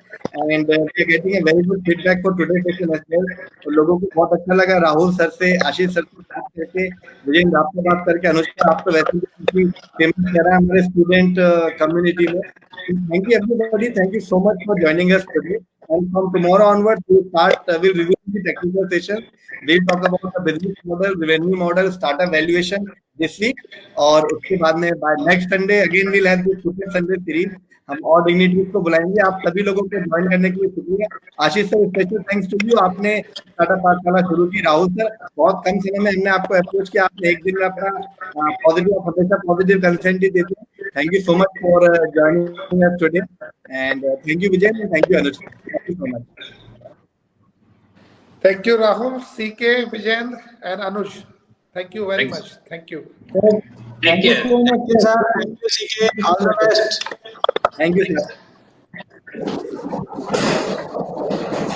Speaker 4: and we are getting a very good feedback for today session as well. तो लोगों को बहुत अच्छा लगा राहुल सर से, आशीष सर से बात करके, विजय आपसे बात करके, अनुष्का आप तो वैसे भी फेमस कह रहा है हमारे स्टूडेंट कम्युनिटी में। Thank you everybody, thank you so much for joining us today and from tomorrow onwards we'll review the technical session. We'll talk about the business model, revenue model, startup valuation this week, और उसके बाद में by next Sunday again we'll have this Super Sunday series. हम और dignitaries को बुलाएंगे। आप सभी लोगों को ज्वाइन करने के लिए शुक्रिया। Ashish sir special thanks to you, आपने स्टार्टअप पाठशाला शुरू की। राहुल सर बहुत कम समय में हमने आपको अप्रोच किया, आपने एक दिन में अपना पॉजिटिव, हमेशा पॉजिटिव कंसेंट ही देते हैं। Thank you so much for joining us today and thank you Vijay, thank you Anuj, thank you so much.
Speaker 2: Thank you, Rahul, CK, Vijayan, and Anuj. Thank you very
Speaker 6: Thanks.
Speaker 2: much. Thank you.
Speaker 6: Take care.
Speaker 7: Thank you, sir. Thank you, CK. All the best.
Speaker 4: Thank you, sir.